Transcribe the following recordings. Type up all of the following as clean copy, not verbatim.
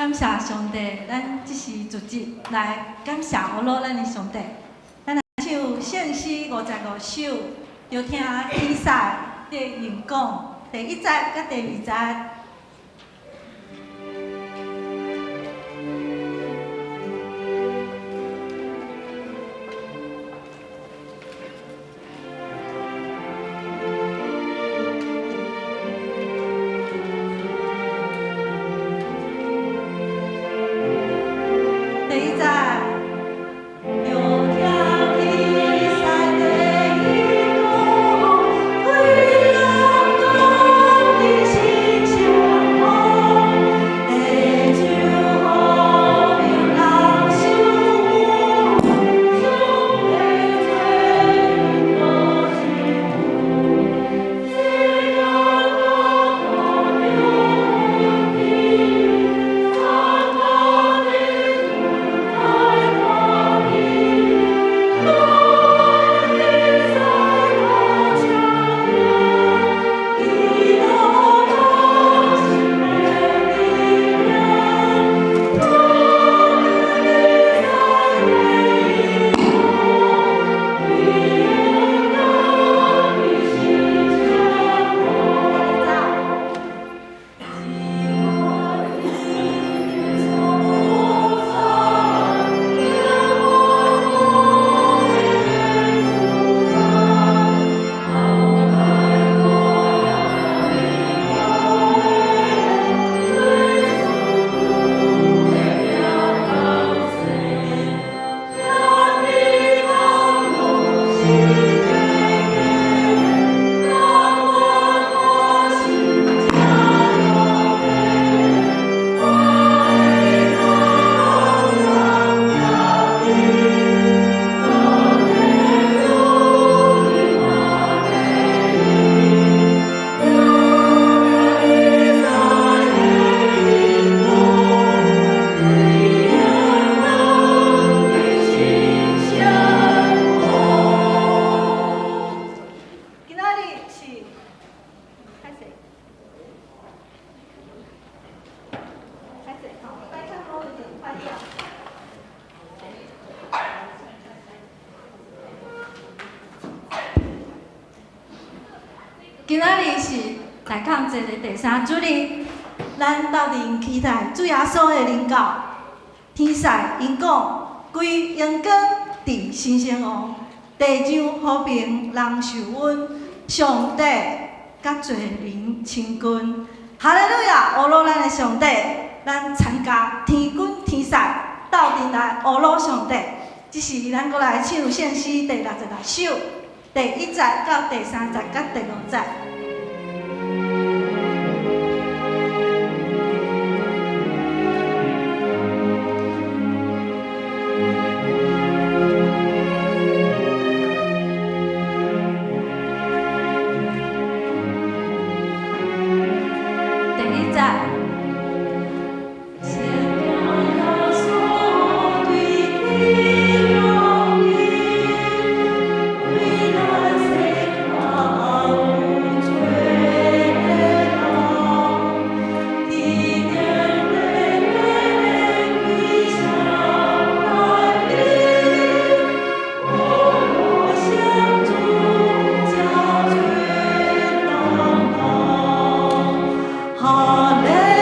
感谢上帝，咱即时主日来感谢我老咱的上帝。咱来唱圣诗55首，就听比赛的演讲第1节甲第2节。今仔日是大抗节的第3主日，咱斗阵期待主耶稣的领教。天赛因讲，规阳光伫新生王，地上和平人受温，上帝甲罪人亲近。哈利路亚！阿罗咱的上帝，咱参加天军天赛，斗阵来阿罗上帝。即是咱过来唱圣诗第66首，第1节到第3节甲第5节。Hallelujah.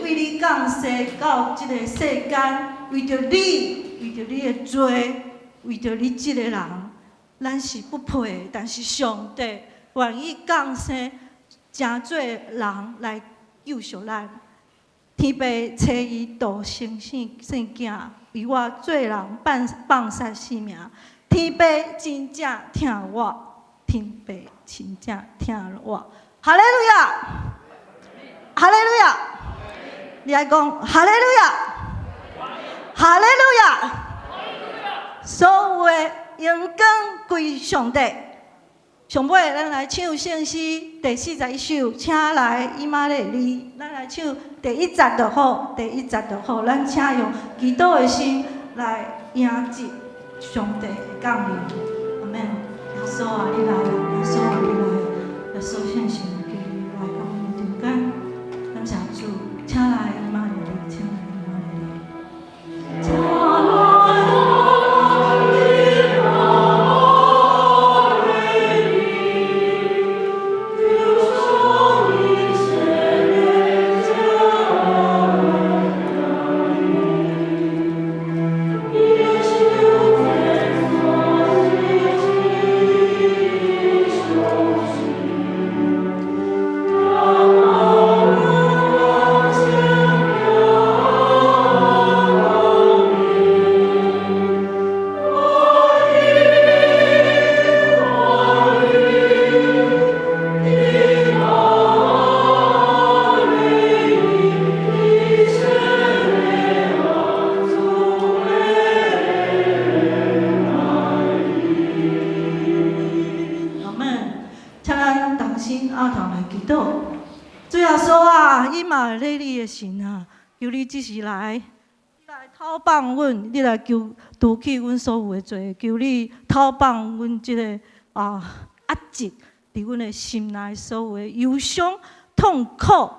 为你降世到即个世间，为着你，为着你的罪，为着你即个人，咱是不配的，但是上帝愿意降生，成做人来救赎咱。天父找伊道成圣囝，为我做人放下性命。天父真正疼我，天父真正疼我。哈利路亚，哈利路亚！你来讲哈利路亚，哈利路亚！所有的荣光归上帝。上尾，咱来唱圣诗第41首，请来以马内利。咱来唱第1节就好，第1节就好。咱请用祈祷的心来迎接上帝的降临。阿门。耶稣啊，你来了！耶稣啊，你来了！耶稣圣神给你来到我们中间。感谢主，请来以马内利，请来以马内利。请来。神啊，求你只是来讨放阮，你来求除去阮所有的罪，求你讨放阮即个压制伫阮的心内所有的忧伤、痛苦、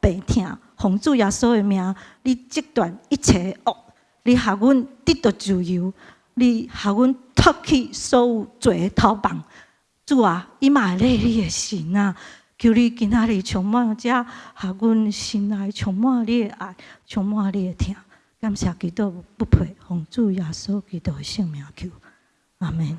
病痛，奉主耶稣的名，你截断一切恶，你予阮得到自由，你予阮脱去所有罪的讨放。主啊，以马内利的神啊！求你今仔日充满这，予阮心内充满你的爱，充满你的疼。感谢基督不配，奉主耶稣基督的圣名求，阿门。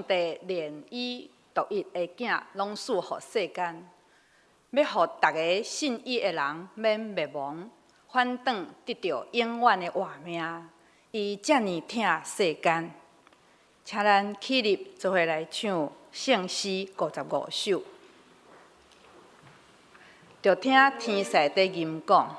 帝连伊独一的囝，拢赐予世间，要互大家信伊的人免灭亡，反倒得到永远的活命。伊遮尔疼世间，请咱起立做伙来唱圣诗55首。就听天使在吟讲。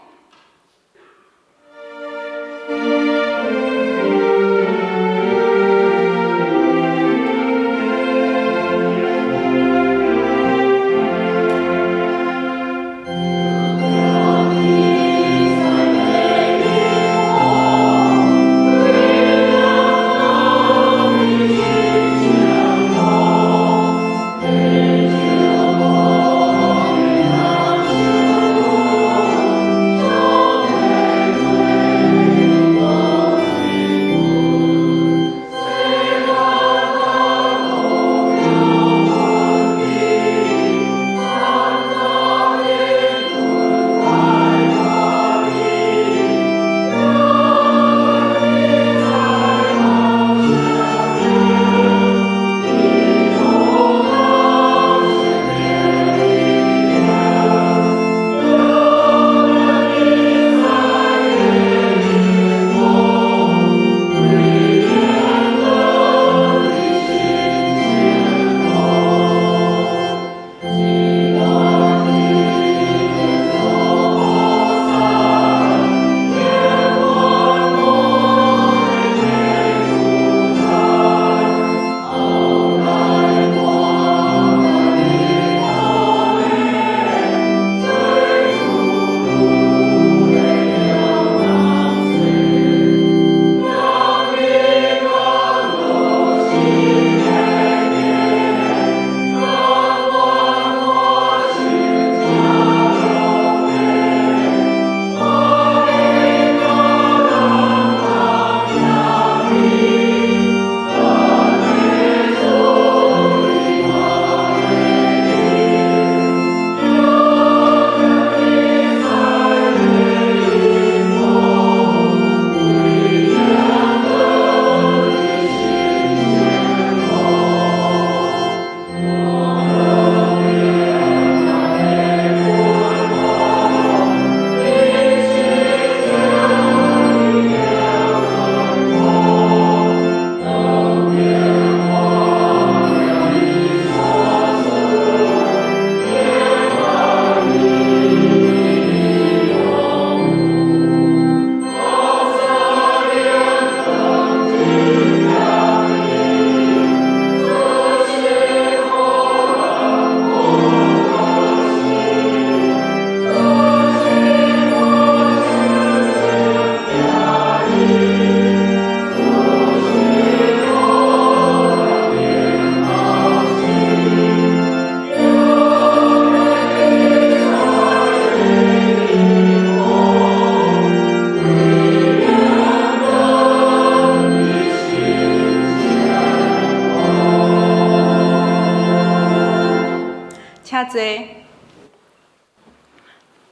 请坐，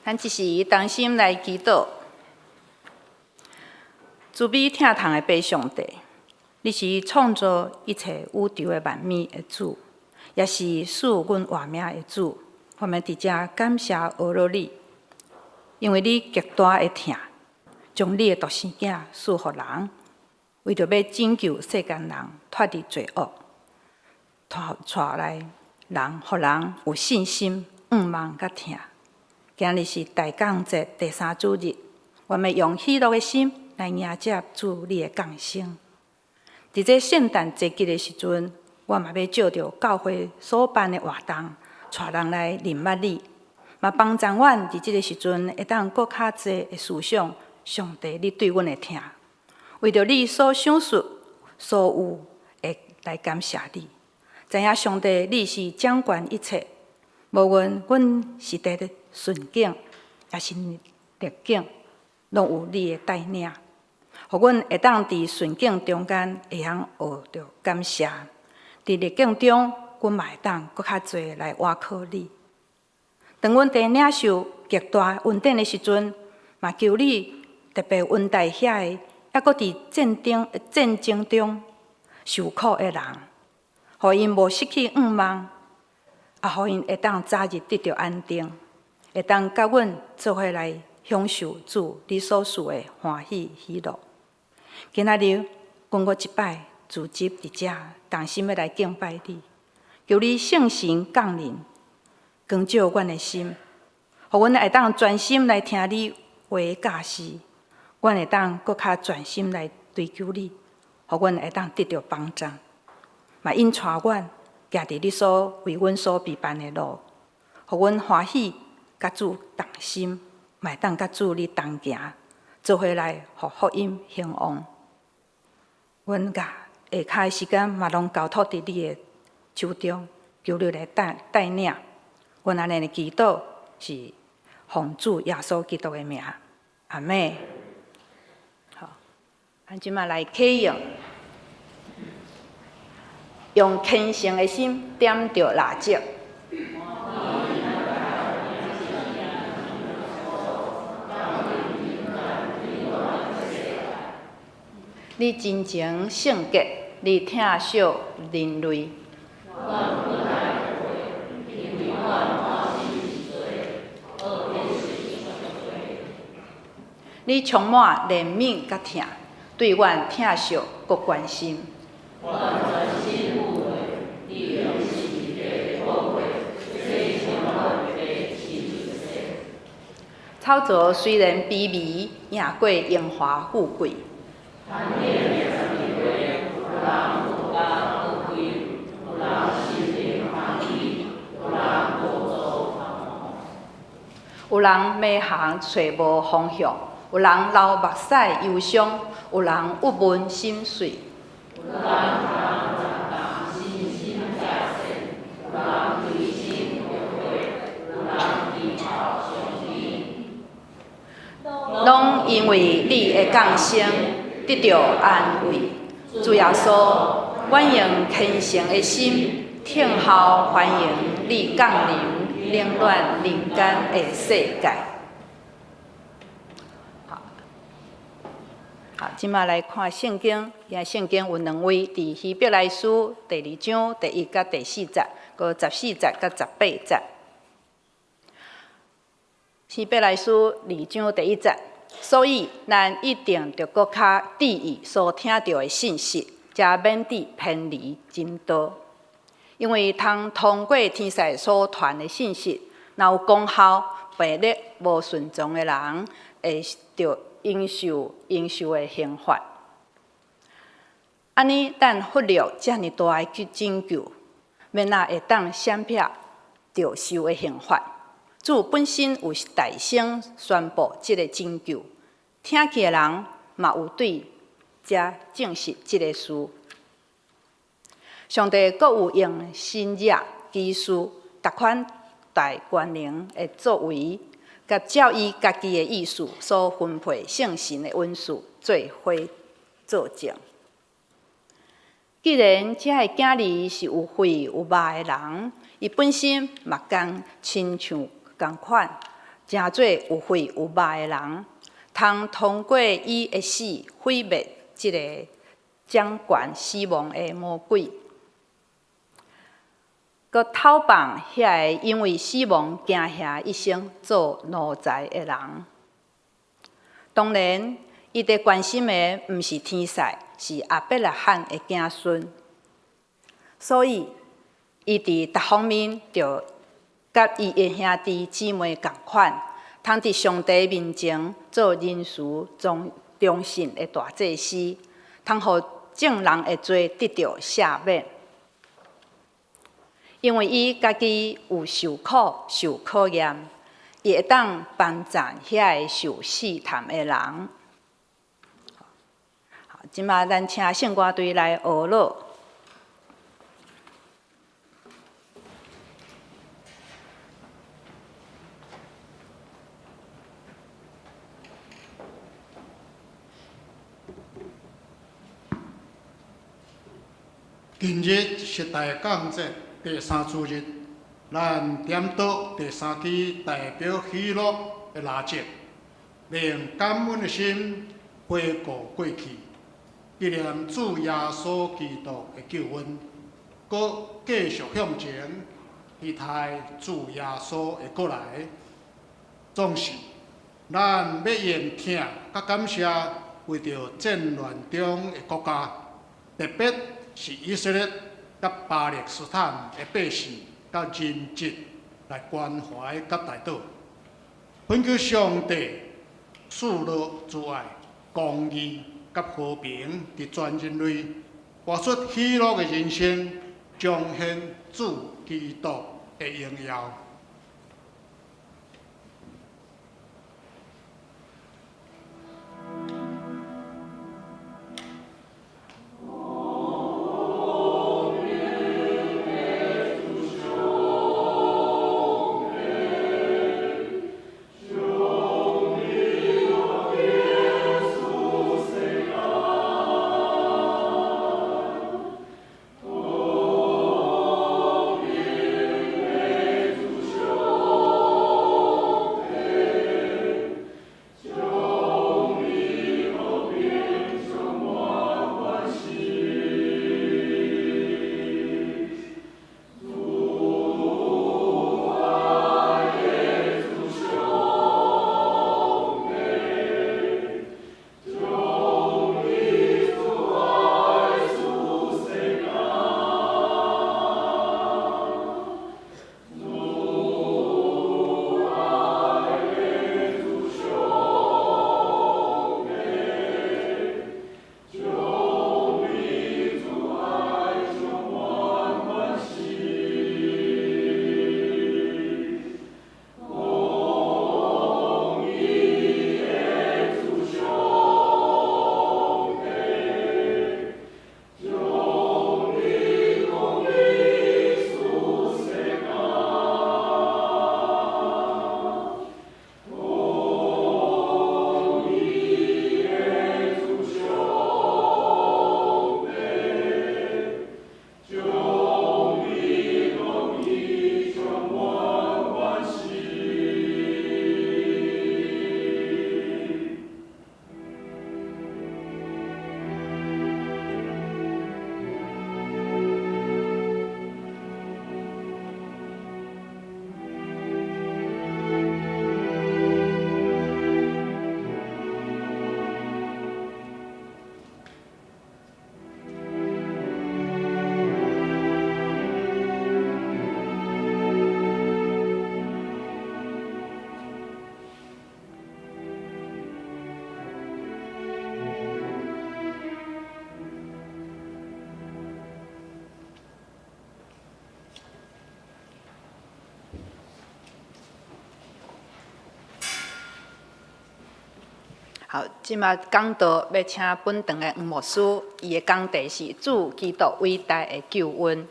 咱一时同心来祈祷。慈悲疼痛的爸上帝，你是创造一切宇宙的万物的主，也是赐阮活命的主。我们伫遮感谢阿罗你，因为你极大的疼，将你的独生囝赐予人，为着要拯救世间人脱离罪恶，带来人，予人有信心、盼望甲疼。今日是大降节第3主日，我们用喜乐的心来迎接主你的降生。伫这圣诞节日的时阵，我嘛要照着教会所办的活动，带人来认捌你，嘛帮助阮伫这个时阵会当搁较济的思想上帝你对阮的疼，为着你所想述所有会来感谢你。知影上帝你是掌管一切，无论阮是伫顺境，也是逆境，拢有你的带领，互阮会当伫顺境中间会晓学着感谢；伫逆境中，阮嘛会当搁较侪来倚靠你。当阮伫领受极大恩典的时阵，嘛求你特别恩待遐个，抑搁伫战争中受苦的人。互因无失去愿望，也互因会当早日得到安定，会当甲阮做伙来享受主你所赐的欢喜喜乐。今仔日，阮我一摆聚集伫遮，同心要来敬拜你，求你圣神降临，光照阮的心，互阮会当专心来听你话的教示，阮会当搁较专心来追求你，互阮会当得到帮助，嘛引带阮行伫你所为阮所备办的路，互阮欢喜甲主同心，嘛会当甲主你同行，做伙来互福音兴旺。阮甲下骹的时间嘛拢交托伫你的手中，求你来带领。阮安尼的祈祷是奉主耶稣基督的名，阿门。好，咱即马来启用，用虔诚的心点着蜡烛。你真情圣洁，你疼惜人类。你充满怜悯甲疼，对阮疼惜佮关心。草泽虽然卑微，赢过荣华富贵。有人迷航找无方向，有人流目屎忧伤，有人郁闷心碎。拢因为你的降生，得到安慰。主耶稣，阮用虔诚的心，听候欢迎你降临，冷暖人间的世界。好，即马来看圣经，今圣经有两位，伫希伯来书第2章第1甲第4节，佮14节甲18节。希伯来书2章第1节。所以，咱一定着搁较注意所听到的信息，才免得偏离真道。因为通过天使所传的信息，若有功效，悖逆无顺从的人，会着应受的刑罚。安尼，咱忽略遮尔大的拯救，免那会当闪避着受的刑罚。主本身有大声宣布即个拯救，听去的人嘛有对遮证实即个事。上帝阁有用新约、基书、逐款大权能的作为，甲照伊家己的意思所分配圣神的恩赐，做伙作证。既然遮个囝儿是有血有肉的人，伊本身嘛共亲像同款，诚做有血有肉的人，通过伊的死毁灭即个掌权死亡的魔鬼，佮讨棒遐个因为死亡惊吓一生做奴才的人。当然，伊伫关心的毋是天使，是亚伯拉罕的子孙，所以伊伫逐方面着甲伊的兄弟姊妹共款，通伫上帝面前做仁慈、忠信的大祭司，通互众人的罪得到赦免。因为伊家己有受苦、受考验，伊会当帮助遐个受试探的人。好，即马咱请圣歌队来学乐。今日是大降节第3主日，咱点到第3支代表喜乐的蜡烛，令感恩的心回顾过去，纪念主耶稣基督的救恩，搁继续向前，期待主耶稣会过来。总是，咱要愿听甲感谢，为着战乱中的国家，特别是以色列甲巴勒斯坦的百姓甲人质来关怀甲代祷，恳求上帝赐落慈爱、公义甲和平伫全人类，活出喜乐的人生，彰显主基督的荣耀。好，即马讲道要请本堂的黄牧师，伊的讲题是主基督伟大的救恩。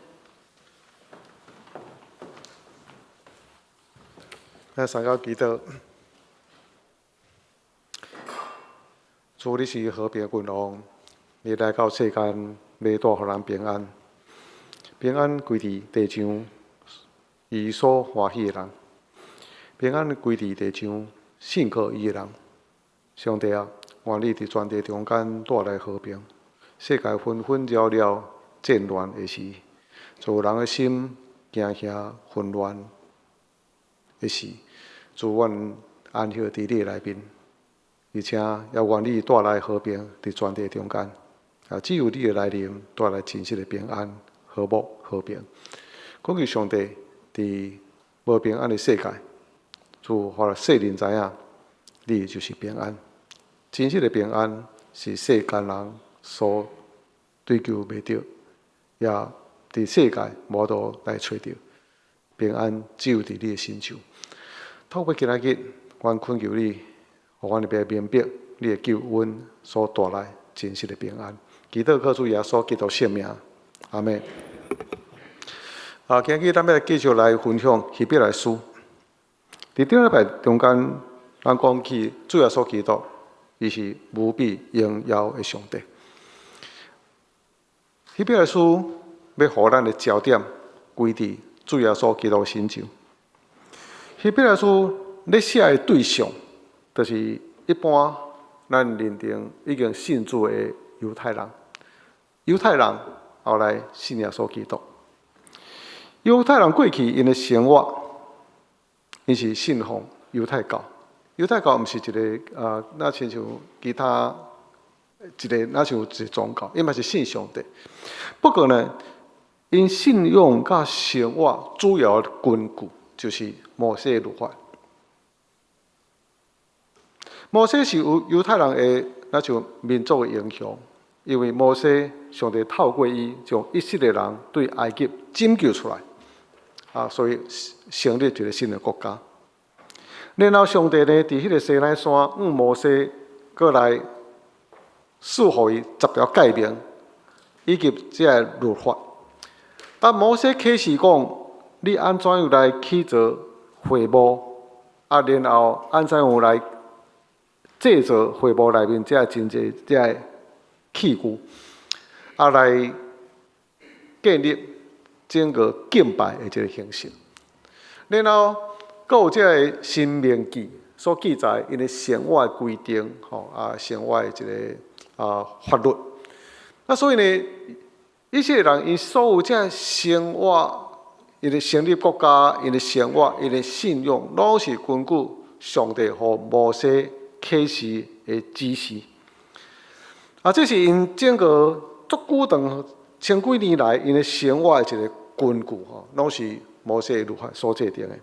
咱三角祈祷，主你是和平的君王，你来到世间，要带互人平安。平安归伫地上，伊所欢喜的人；平安归伫地上，信靠伊的人。上帝啊，愿你伫全地中间带来和平。世界纷纷扰扰、战乱的时，做人的心惊吓、混乱的时，主愿安息伫你内面，而且也愿你带来和平伫全地中间。只有你的来临带来真实的平安、和睦、和平。感谢上帝伫无平安的世界，主互世人知影，你就是平安。真实的平安是世间人所追求袂到，也伫世界无度来找到。平安只有伫你的身上。透过今仔日，阮恳求你，互阮会明白你的救恩所带来真实的平安。祈祷靠主耶稣基督圣名，阿门。今日咱要继续来分享希伯来书。伫顶礼拜中间，咱讲起主耶稣基督，伊是无比荣耀的上帝。希伯来书要互咱的焦点归伫主耶稣基督身上。希伯来书咧写的对象，就是一般咱认定已经信主的犹太人。犹太人后来信耶稣基督，犹太人过去因的生活，因是信奉犹太教。犹太教毋是一个那亲像其他一个那像一个宗教，因嘛是信上帝。不过呢，因信仰甲生活主要的根据就是摩西律法。摩西是有犹太人的那像民族的影响，因为摩西上帝透过伊将以色列人对埃及拯救出来，所以成立一个新的国家。然后上帝呢，伫迄个西奈山摩西过来赐予伊10条诫命，以及这个律法。但摩西启示讲，你安怎样来起造会幕，然后安怎样来制造会幕内面这真济这器具，来建立整个敬拜的这个形式。然后，阁有这个申命记所记载因的生活的规定，生活的这个法律。那所以呢，以色列人因所有这生活，因的成立国家，因的生活，因的信仰，拢是根据上帝和摩西启示的指示。这是因整个足久长千几年来因的生活的一个根据，拢是摩西的律法所制定的。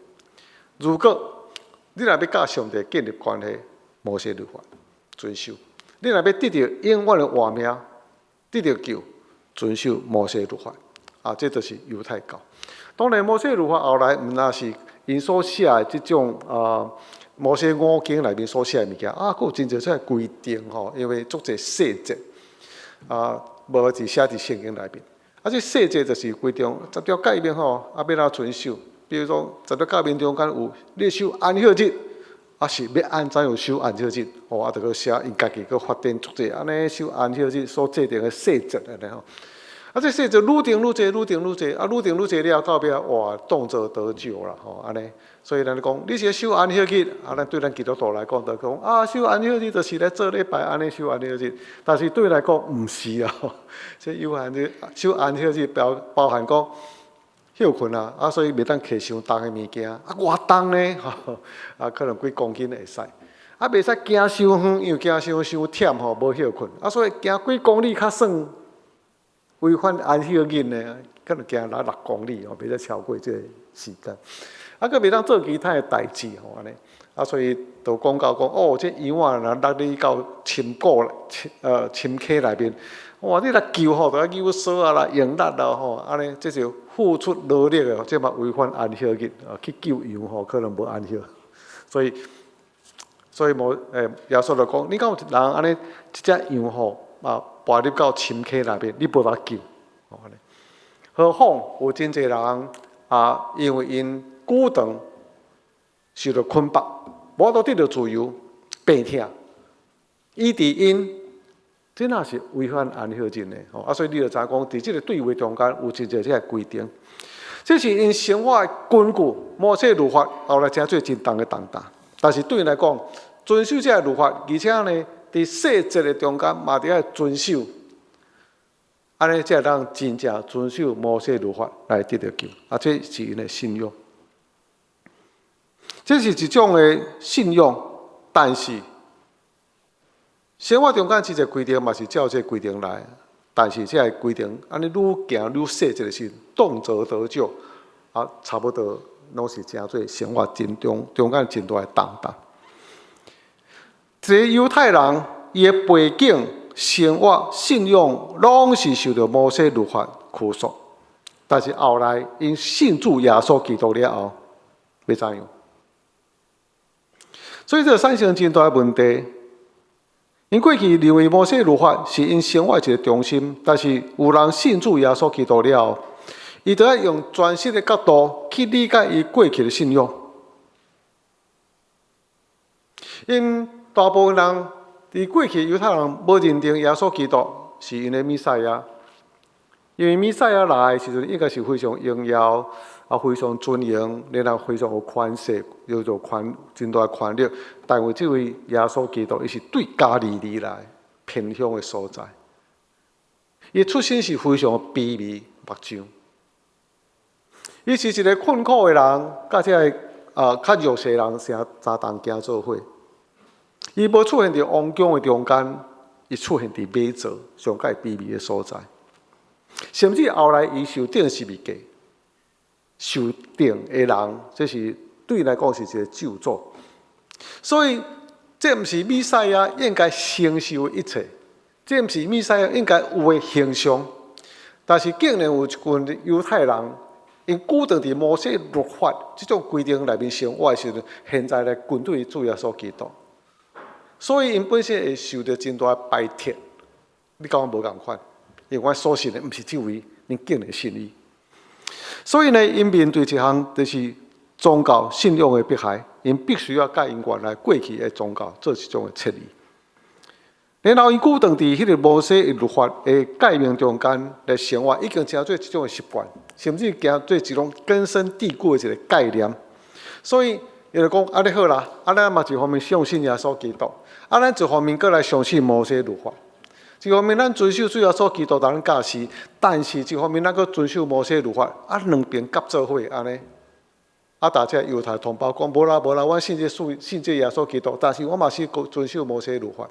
如果你若要甲上帝建立关系，摩西律法遵守；你若要得到永远的活命，得到救，遵守摩西律法。这就是犹太教。当然，摩西律法后来毋那是因所写的这种摩西五经内面所写的物件，佫有真侪这规定因为足侪细节无是写伫圣经内面。这细节就是规定10条诫命要哪遵守。比如说10条诫命中间有你守安息日，是要安怎样守安息日？就去写因家己去发展足侪安尼守安息日所制定的细节安尼这细节愈定愈侪，愈定愈侪，愈定愈侪了，到尾哇，动辄得救啦安尼。所以咱讲，你是守安息日，咱对咱基督徒来讲，就讲守安息日就是来做礼拜安尼守安息日。但是对来讲，毋是这守安息日包含讲休困所以袂当摕伤重的物件偌重呢可能几公斤会使袂使行伤远，因为行伤忝无休困所以行几公里较算违反安息日呢，可能行6公里袂使超过这个时间佫袂当做其他的代志安尼所以就讲到讲这羊若落你到深谷深溪内面，哇！你若救就要救索啦、用力啦安尼这是付出劳力的，这嘛违反安息日去救羊可能无安息，所以耶稣就讲，你敢有人安尼一只羊跋入到深溪内面，你无法救安尼。何况有真侪人因为因久长受到捆绑，无都得到自由，病痛，以致因。这若是违反安息日的所以你就知影讲，伫这个对话中间有真侪这个规定，这是因生活的根据。摩西律法后来真做真重的重担，但是对因来讲，遵守这个律法，而且呢，伫细节的中间嘛，得要遵守，安尼才会当真正遵守摩西律法来得到救。这是因的信仰，这是一种的信仰，但是。生活中间这个规定嘛是照这规定来，但是这个规定安尼愈行愈细节的时，动辄得救差不多拢是真做生活中间真大的重担。这犹太人伊的背景、生活、信仰，拢是受到摩西律法拘束，但是后来因信主耶稣基督了后，要怎样？所以这产生真大的问题。因过去认为摩西律法是因生活一个中心，但是有人信主耶稣基督了后，伊就要用全新的角度去理解伊过去的信仰。因大部分人伫过去犹太人无认定耶稣基督是因的弥赛亚，因为弥赛亚来的时阵应该是非常荣耀。非常尊荣，然后非常有权势，叫做真大权力。但为这位耶稣基督，伊是对加利利来偏向的所在。伊出身是非常卑微目睭，伊是一个困苦的人，甲这个较弱势的人成相同行做伙。伊无出现伫王宫的中间，伊出现伫马槽上界卑微的所在。甚至后来伊受定十字架，受定的人，这是对伊来讲是一个咒诅。所以，这毋是弥赛亚应该承受的一切，这毋是弥赛亚应该有的形象。但是，竟然有一群犹太人，因固定伫摩西律法这种规定内面生活的时候，现在来军队主耶稣基督，所以因本身会受到真大的排斥。你甲我无共款，因为我所信的毋是这位，恁竟然信伊。所以呢，因面对一项就是宗教信仰的迫害，因必须要甲因原来过去的宗教做一种的撤离。然后，伊固定伫迄个摩西的律法的界面中间来生活，已经成做一种的习惯，甚至行做一种根深蒂固的一个概念。所以，伊就讲：啊，你好啦，啊，咱嘛一方面相信耶稣基督，啊，咱一方面搁来相信摩西律法。一方面，咱遵守主耶稣基督让咱教示，但是一方面，咱搁遵守摩西律法，啊，两边夹做伙安尼。啊，大家犹太同胞讲：无啦，我信这耶稣基督，但是我嘛是遵守摩西律法。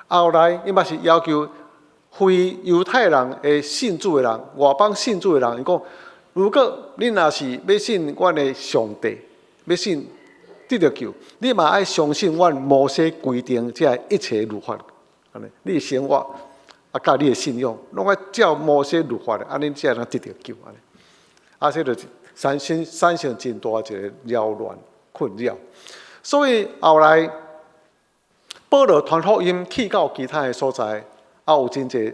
后来，伊嘛是要求非犹太人的信主的人，外邦信主的人，伊讲：如果你若是要信阮的上帝，要信得着救，你嘛爱相信阮摩西规定这一切律法，安尼，你的生活啊，甲你的信仰，拢爱照摩西律法的，安尼才能得着救，安尼。啊，这就是产生真大一个扰乱困扰，所以后来。保罗传福音去到其他的所在，啊，有真侪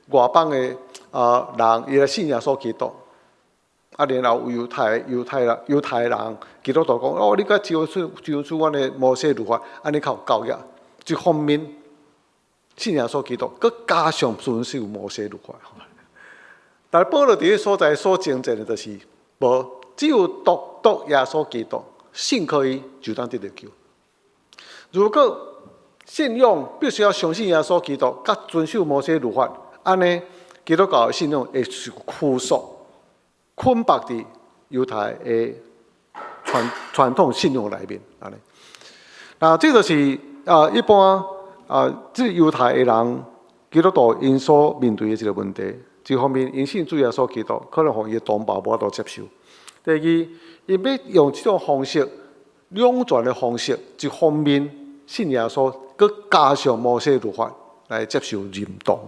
外邦的人，伊来信耶稣基督，啊，然后犹太人基督徒讲：哦，你甲照出阮的摩西律法，安尼较有教育。一方面信耶稣基督，佮加上遵守摩西律法。但保罗伫个所在所证证的，就是无只有独耶稣基督，信靠伊就当得着救。如果信仰必须要相信耶稣基督，甲遵守摩西律法，安尼基督教的信仰会拘束、捆绑伫犹太的传统信仰内面，安尼。那这就是一般这犹太的人基督徒因所面对的一个问题。一方面，因信主耶稣基督，可能互伊的同胞无法度接受；第二，因要用这种方式、两全的方式，一方面信耶稣。佮加上摩西律法来接受认同，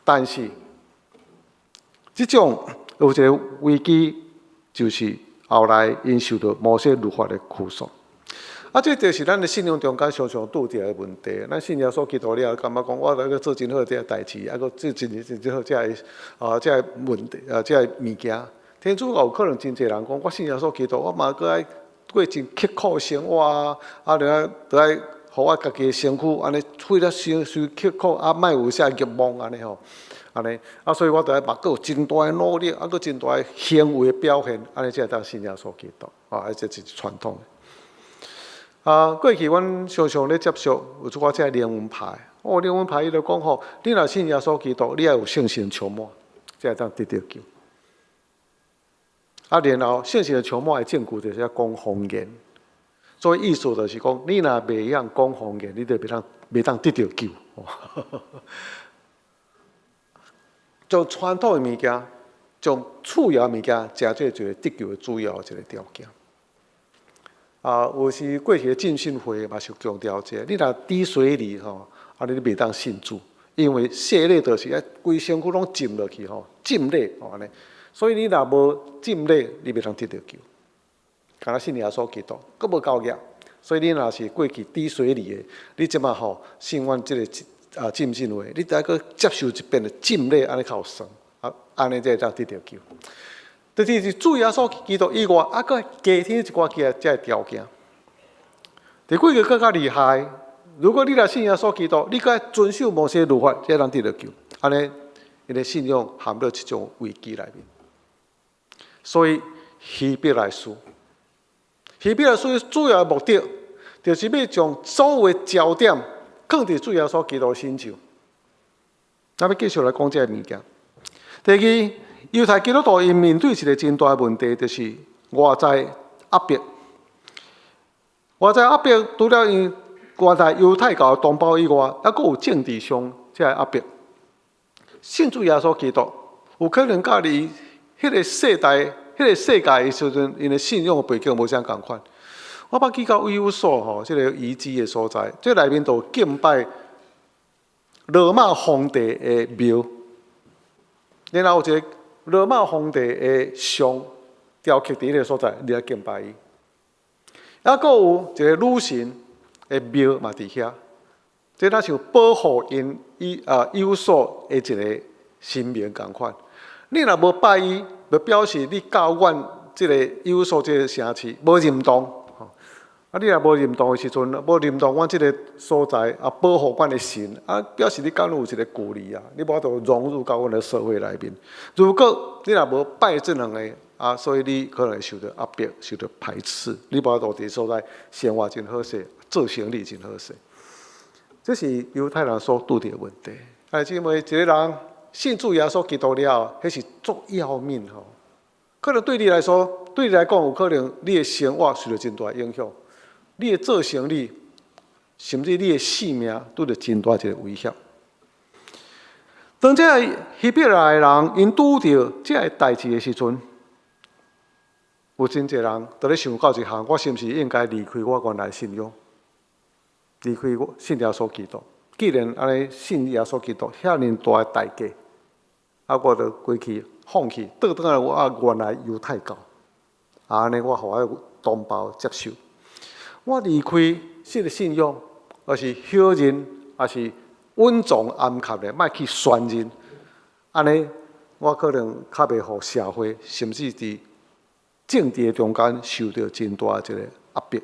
但是这种有一个危机，就是后来因受到摩西律法的拘束。啊，这就是咱的信仰中间常常拄着的问题。咱信耶稣基督了，感觉讲我来个做真好这代志，啊，佮做真好这问题这物件。天主有可能真侪人讲，我信耶稣基督，我嘛佮爱过真刻苦的生活啊，就爱。互我家己的身躯安尼为了受刻苦，啊，莫有啥欲望安尼吼，安尼啊，所以我著爱嘛，佮有真大的努力，啊，佮真大的行为表现，安尼才会当信耶稣基督啊，这是传统的。过去阮常常咧接触有一寡这灵恩派，灵恩派伊就讲吼，你若信耶稣基督，你要有圣神充满，才会当得到救。啊，然后圣神的充满的证据就是要讲方言。所以意思就是讲，你若袂晓讲方言，你就袂当得到救。从传统的物件，从次要的物件，加做一个得救的主要一个条件。有时过去的浸信会嘛是强调这个，你若滴水里吼，你袂当信主，因为洗礼就是要规身躯拢浸落去吼，浸礼安尼。所以你若无浸礼，你袂当得到救。敢若信耶稣基督，佫无教育，所以你若是过去滴水里的，你即马吼信阮即个浸信会，你再佫接受一遍的浸礼，安尼较有算，安尼才会当得到救。就是主耶稣基督以外，佫加添一寡这条件。第几个佫较厉害？如果你若信耶稣基督，你佫爱遵守摩西律法，才能得到救。安尼，你的信仰陷入一种危机内面。所以希伯来书。希伯来书主要的目的，就是要将所有的焦点放伫主耶稣基督身上。咱要继续来讲这个物件。第二，犹太基督徒因面对一个真大的问题，就是外在压迫。外在压迫除了因外在犹太教同胞以外，还佫有政治上这个压迫。信主耶稣基督，有可能甲你迄个世代、迄个世界的时阵，因的信仰的背景无啥共款。我捌去到威尔所吼，即个遗迹的所在，即内面都敬拜罗马皇帝的庙，然后有一个罗马皇帝的像雕刻伫迄个所在，你来敬拜伊。还佫有一个女神的庙嘛伫遐，这若像保护因有所的一个神明共款。你若无拜伊，就表示你教阮即个有所即个城市无认同。你若无认同的时阵，无认同阮即个所在，保护阮的神，表示你甲阮有一个距离啊，你无法度融入到阮的社会内面。如果你若无拜这两个，所以你可能会受到压迫、受到排斥，你无法度伫所在生活真好势，做生意真好势。这是犹太人所拄着的问题。因为一个人信主耶稣基督了，迄是足要命吼。可能对你来说，对你来讲，有可能你的生活受到真大影响。你的做生意，甚至你的性命，拄着真大一个威胁。当这希伯来人因拄着这个代志的时阵，有真侪人在咧想到一项：我是毋是应该离开我原来的信仰，离开我信耶稣基督？既然安尼信耶稣基督遐尼大的代价，我就归去放弃，倒转来我原来犹太教，安尼我互我同胞接受。我离开这个信仰，而是小人，还是稳重安卡的，莫去宣认。安尼，我可能较袂互社会，甚至伫政治中间受到真大一个压迫。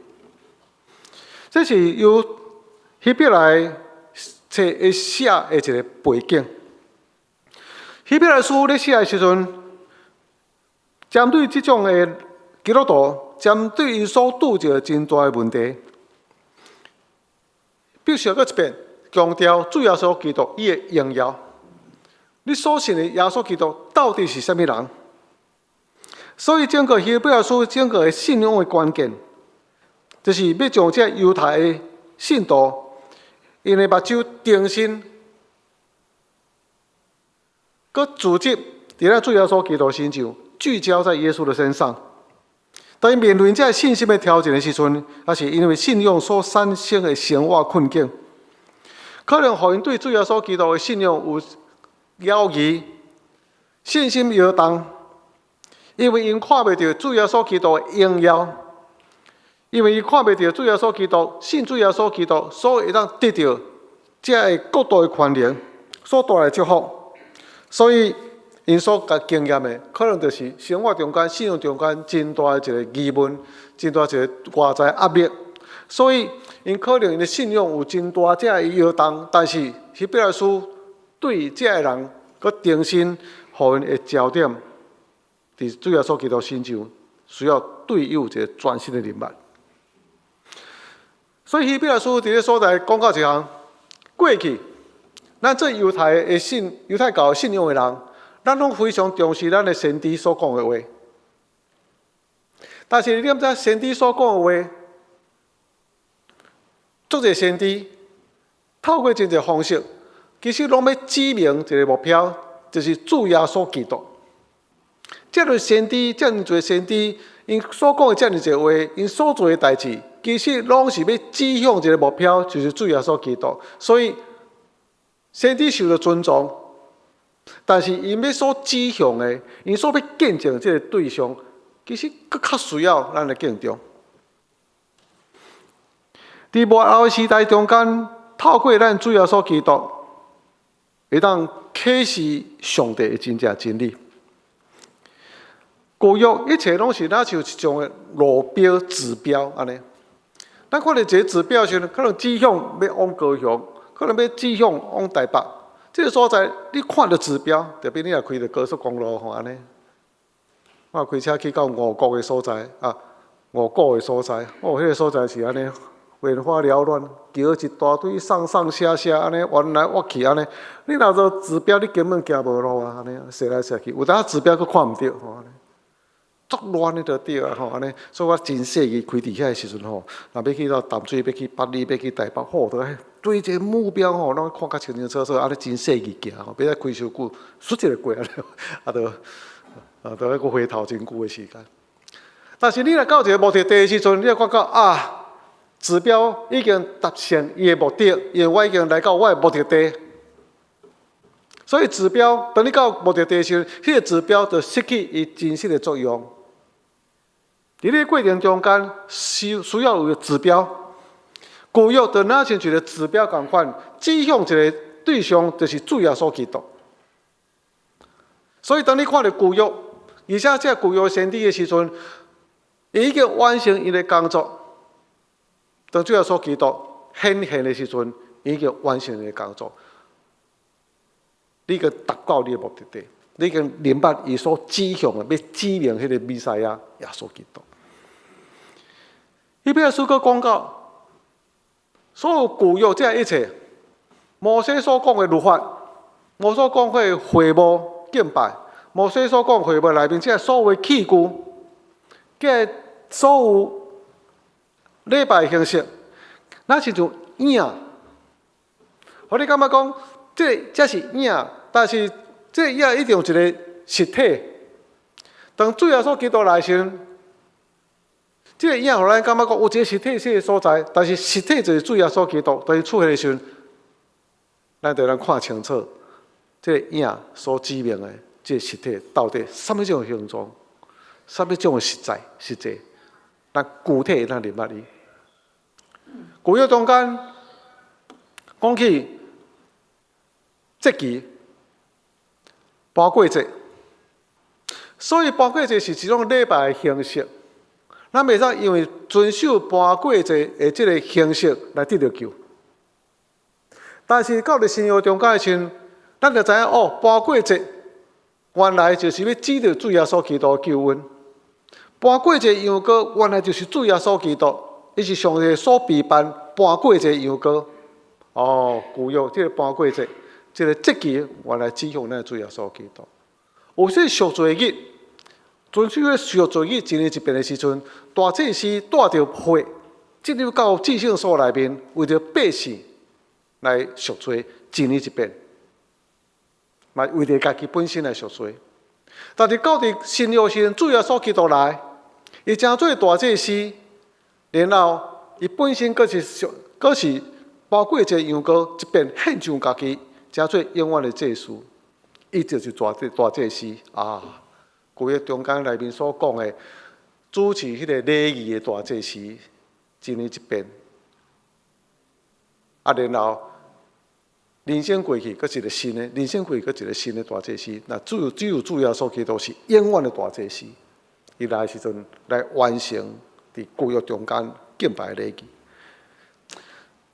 这是由希伯来册会写的一个背景。希伯来书咧写的时阵，针对这种的基督徒。针对因所拄着真大的问题，表示过一遍，强调主耶稣基督伊的荣耀。你所信的耶稣基督到底是甚么人？所以整个希伯来书整个的信仰的关键，就是要将这犹太的信徒因的目睭定睛，佮聚集伫咱主耶稣基督身上，聚焦在耶稣的身上。当伊面对这信心的挑战的时阵，也是因为信仰所产生的生活困境，可能互因对主耶稣基督的信仰有犹疑、信心摇动，因为因看袂到主耶稣基督的荣耀，因为伊看袂到主耶稣基督信主耶稣基督所会当得到这个国度的权能所带来祝福，所以。因所经验的，可能就是生活中间、信仰中间真大的一个疑问，真大一个外在压力，所以因可能因的信仰有真大这个摇动，但是希伯来书对这个人佮定心，互因的焦点，伫主耶稣基督身上，需要对有一个专心的人物。所以希伯来书伫咧所在讲到一项，过去咱做犹太教的信仰的人。咱拢非常重视咱的先知所讲的话，但是你知影先知所讲的话，做者先知透过真侪方式，其实拢要指明一个目标，就是主耶稣基督。这类先知，这么侪先知，因所讲的这么侪话，因所做的代志，其实拢是要指向一个目标，就是主耶稣基督。所以，先知受到尊重。但是，因要所指向的，因所要见证这个对象，其实佫较需要咱来敬重。伫末后时代中间，透过咱主耶稣基督，会当启示上帝的真正真理。旧约一切拢是咱像一种的路标指标安尼。咱看到一个指标时，可能指向要往高雄，可能要指向往台北。这个所在，你看到指标，特别你若开到高速公路吼安尼，我开车去到五股的所在五股的所在，迄个所在是安尼，眼花缭乱，桥一大堆上上下下安尼，弯来弯去安尼。你若做指标，你根本行无路啊！安尼，踅来踅去，有当指标佫看毋着吼安尼。足乱的就对啊吼，安尼，所以我真细个开伫遐时阵吼，若要去到淡水，要去八里，要去台北，吼，都对一个目标吼，拢看甲清清楚楚，安尼真细个行吼，别再开伤久，唰一个过啊了，都要回头真久的时间。但是你若到一个目的地的时阵，你就感觉啊，指标已经达成伊的目的，因为我已经来到我的目的地。所以指标，当你到目的地时，迄个指标就失去伊真实的作用。伫你过程中间，需要有个指标，旧约就拿像一个指标共款，指向一个对象，就是主耶稣基督。所以当你看到旧约，而且这旧约先知的时阵，伊已经完成伊的工作。当主耶稣基督显现的时阵，伊已经完成伊的工作。你已经达到你的目的地，你已经明白伊所指向的，要指明迄个弥赛亚耶稣基督。伊边书阁讲到，所有旧约这一切，摩西所讲的律法，摩西所讲的会幕敬拜，摩西所讲会幕内面这所有的器具，这所有礼拜形式，那是像影。互你感觉讲？这是影，但是这影一定有一个实体。当主耶稣基督来时，这个影互咱感觉讲有一个实体个所在，但是实体就是主耶稣基督。当伊出现的时，咱就能看清楚这个影所指明的这个实体到底什么种形状，什么种实际，咱具体咱明白伊。旧约中间讲起。节期、八过节，所以八过节是一种礼拜的形式。咱袂使因为遵守八过节的这个形式来得到救。但是到了新约中间的时候，咱就知影哦，八过节原来就是要指着主耶稣基督的救恩。八过节羊羔原来就是主耶稣基督，伊是上帝所备办八过节羊羔。哦，旧约这个八过节。这个节期原来指向咱主耶稣基督。有些赎罪日，遵守个赎罪日一年一遍的时阵，大祭司带着血进入到至圣所内面，为着百姓来赎罪，一年一遍，嘛为着家己本身来赎罪。但是到底新约时，主耶稣基督来，伊成做大祭司，然后伊本身佫是包括这羊羔一遍献上家己。成做永远的祭司，伊就是大祭司啊！旧约中间内面所讲的主持迄个礼仪的大祭司，一年一遍。啊，然后人生过去，佫一个新的；人生过去，佫一个新的大祭司。那只有主耶稣基督是永远的大祭司，伊来的时阵来完成伫旧约中间敬拜的礼仪。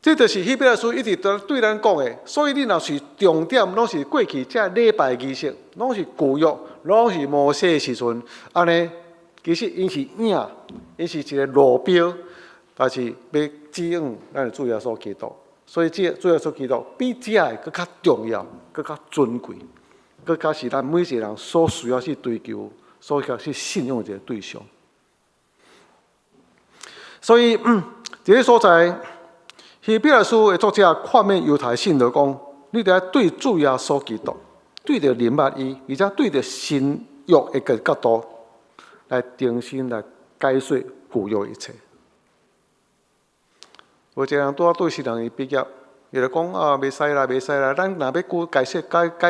这就是希伯来书一直对咱讲的，所以你若是重点，拢是过去这礼拜仪式，拢是旧约，拢是摩西的时阵，安尼其实因是影，因是一个路标，但是要指引咱的主耶稣基督。所以这主耶稣基督比这个更较重要，更较尊贵，更较是咱每一个人所需要去追求、所需要去信用的一个对象。所以，这个所在。希伯来书的作者看面犹太信就讲，你得对主耶稣基督，对着明白伊，而且对着新约的个角度来重新来解说旧约一切。有一个人对新人伊毕业，伊就讲啊，袂使啦，咱若要解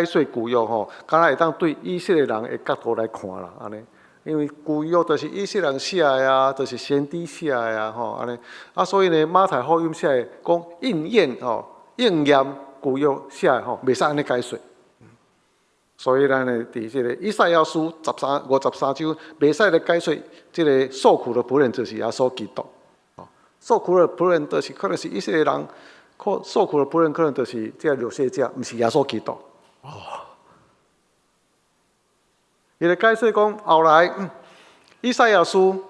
说旧约吼，敢若会当对以色列人的角度来看啦，安尼。因为旧约就是以色列人写的啊，就是先知写的啊，吼安尼。啊，所以呢，马太福音写的讲应验旧约写的吼，袂使安尼解说。所以咱呢，伫这个以赛亚书53章，袂使来解说这个受苦的仆人就是耶稣基督。受苦的仆人就是可能是以色列人，受苦的仆人可能就是这个流血者，毋是耶稣基督。伊咧解说讲，后来以赛亚书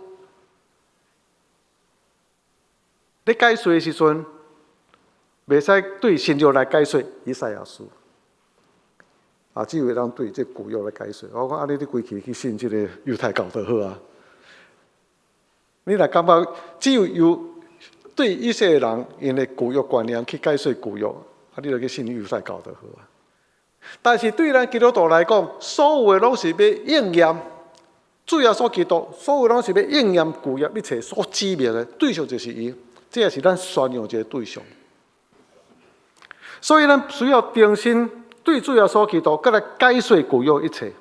咧解说的时阵，袂使对新约来解说以赛亚书。只有人对这旧约来解说。我讲你规气去信这个犹太教就好啊。你若感觉只有对以色列人因的旧约观念去解说旧约，你就去信犹太教就好啊。但是对咱基督徒来讲，所有的拢是要应验主耶稣基督，所有拢是要应验旧约一切所指明的对象，就是伊，这也是咱宣扬一个对象。所以咱需要重新对主耶稣基督，搁来解说旧约一切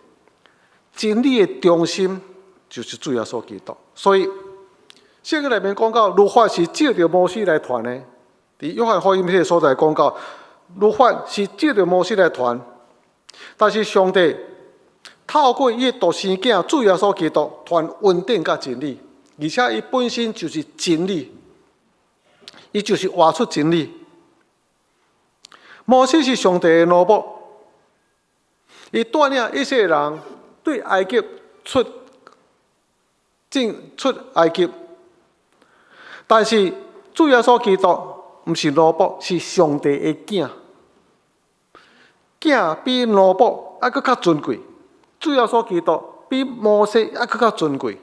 真理的中心，就是主耶稣基督。所以圣经内面讲到，律法是借着摩西来传的。伫约翰福音迄个所在讲到，律法是借着摩西来传，但是上帝透过伊的独生囝主耶稣基督传恩典甲真理，而且伊本身就是真理，伊就是活出真理。摩西是上帝的奴仆，伊带领以色列人对埃及出埃及。但是主耶稣基督不是奴仆，是上帝的囝。囝比奴仆还佫较尊贵，主耶稣基督比摩西还佫较尊贵。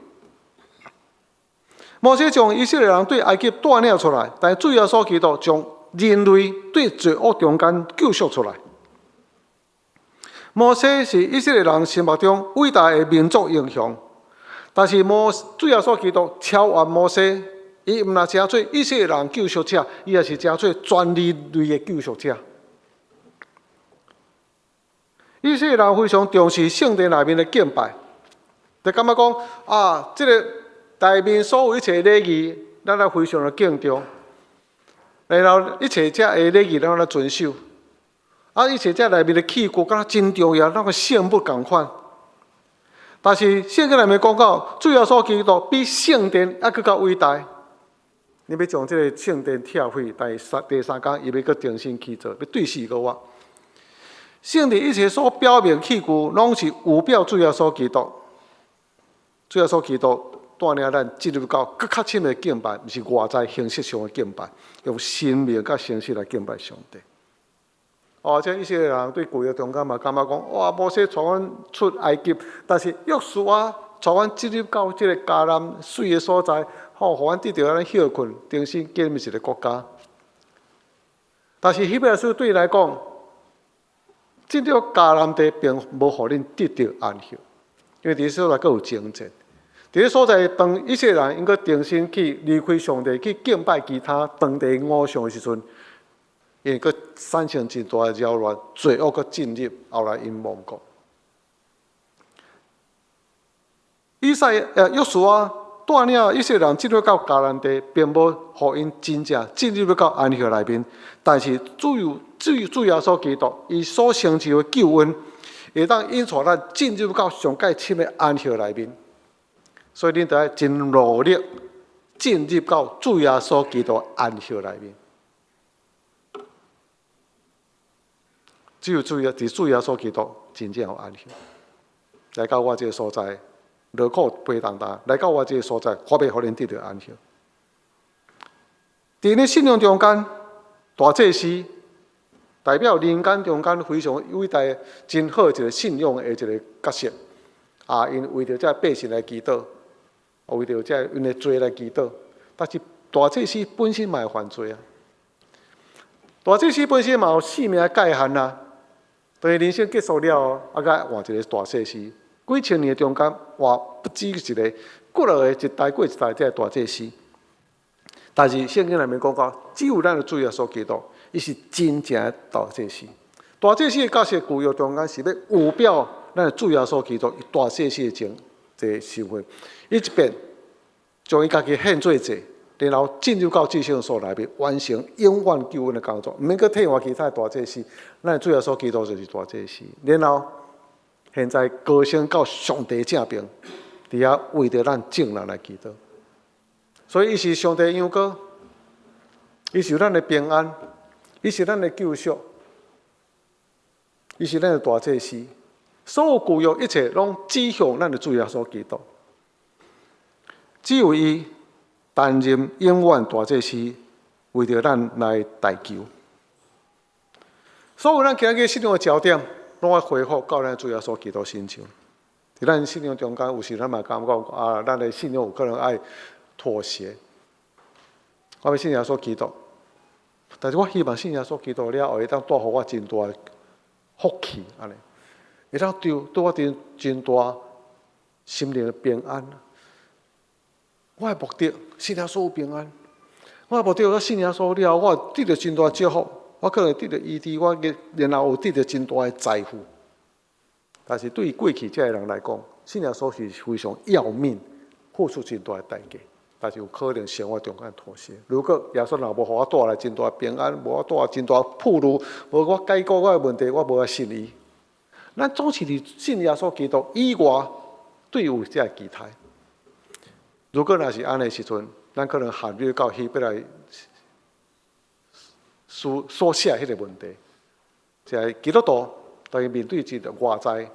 摩西将以色列人对埃及带领出来，但主耶稣基督将人类对罪恶中间救赎出来。摩西是以色列人心目中伟大的民族英雄，但是主耶稣基督超越摩西。伊毋若只做以色列人救赎者，伊也是只做全人类的救赎者。以色列人非常重视圣殿内面的敬拜，就感觉讲这个内面所有一切礼仪，咱也非常的敬重。然后一切这的礼仪，咱来遵守。一切这内面的器具，敢若真重要，那个圣物共款。但是圣经内面讲到，主耶稣基督比圣殿还佫较伟大。你要将这个圣殿拆毁，但是第三天伊要搁重新去做，要对死个我。圣殿一切所表明器具，拢是有表主耶稣基督。主耶稣基督带领咱进入到更较深的敬拜，毋是外在形式上的敬拜，用生命甲形式来敬拜上帝。这以色列人对旧约中间嘛，感觉讲摩西带阮出埃及，但是约书亚带阮进入到这个迦南水的所在。互阮得到咱休困，重新建立一个国家。但是希伯来书对伊来讲，进入迦南地并无互恁得到安息，因为伫所在阁有征战。伫所在，当以色列人应该重新去离开上帝，去敬拜其他当地偶像的时阵，因为阁产生真大的扰乱，罪恶阁进入后来因亡国。约书亚带领以色列人进入到迦南地，并无互因真正进入到安息内面。但是主耶稣基督，伊所成就的救恩，会当引带咱进入到上界深的安息内面。所以恁得要真努力进入到主耶稣基督安息内面。只有主耶稣基督真正有安息。来到我这个所在。劳苦背重担，来到我这个所在，我要互恁得到安息。伫咧信仰中间，大祭司代表人间中间非常伟大、真好一个信仰的一个角色。因为着这百姓来祈祷，为着这因的罪来祈祷。但是大祭司本身嘛会犯罪啊！大祭司本身嘛有性命的界限啊！等于人生结束了，该换一个大祭司。几千年中间，活不止一个，过落个一代过一代，这大祭司。但是圣经内面讲到，只有咱的主耶稣基督，伊是真正的大祭司。大祭司的角色，旧约中间是要有表咱的主耶稣基督大祭司的这个身份。伊一边将伊家己献做祭，然后进入到至圣所内面，完成永远救恩的工作。毋免去替换其他的大祭司，咱的主耶稣基督就是大祭司。然后。现在高升到上帝正边，伫遐为着咱众人来祈祷。所以，伊是上帝羊羔，伊是咱的平安，伊是咱的救赎，伊是咱的大祭司。所有旧约一切拢指向咱的主耶稣基督。只有伊担任永远大祭司，为着咱来代求。所有咱今日信仰的焦点，拢要恢复到咱主耶稣基督身上。伫咱信仰中间，有时咱嘛感觉啊，咱的信仰有可能爱妥协。我要信耶稣基督，但是我希望信耶稣基督了后，会当带予我真大的福气，安尼，会当对我真大心灵的平安。我的目的，信耶稣有平安。我的目的，我信耶稣了，我得到真大祝福，我可能得到医治，我然后有得到真大的财富。但是对于过去这些人来讲，信耶稣是非常要命，付出真大的代价。但是有可能生活中间妥协。如果耶稣若无互我带来真大平安，无我带来真大铺路，无我解决我的问题，我无爱信伊。咱总是伫信耶稣基督以外，对有这期待。如果若是安尼时阵，咱可能陷入到希伯来所写迄个问题，就是基督徒当伊面对一个外在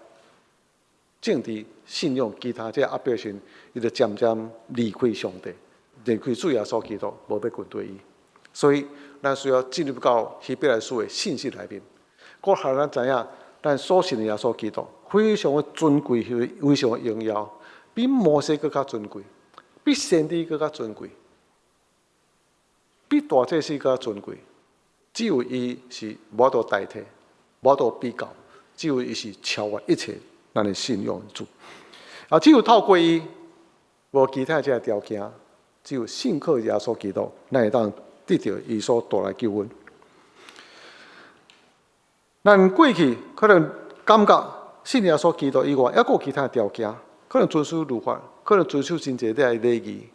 政治、信仰其他这压迫性，伊就渐渐离开上帝，离开主耶稣基督，无要跟对伊。所以，咱需要进入到希伯来书的信息内面，搁互咱知影，咱所信的耶稣基督非常的尊贵，非常的荣耀，比摩西更加尊贵，比先知更加尊贵，比大祭司更加尊贵。只有伊是无法代替，无法比较，只有伊是超越一切。咱的信仰主，只有透过伊，无其他这个条件，只有信靠耶稣基督，咱会当得到伊所带来救恩。咱过去可能感觉信耶稣基督以外，还有其他条件，可能遵守律法，可能遵守真济的礼仪。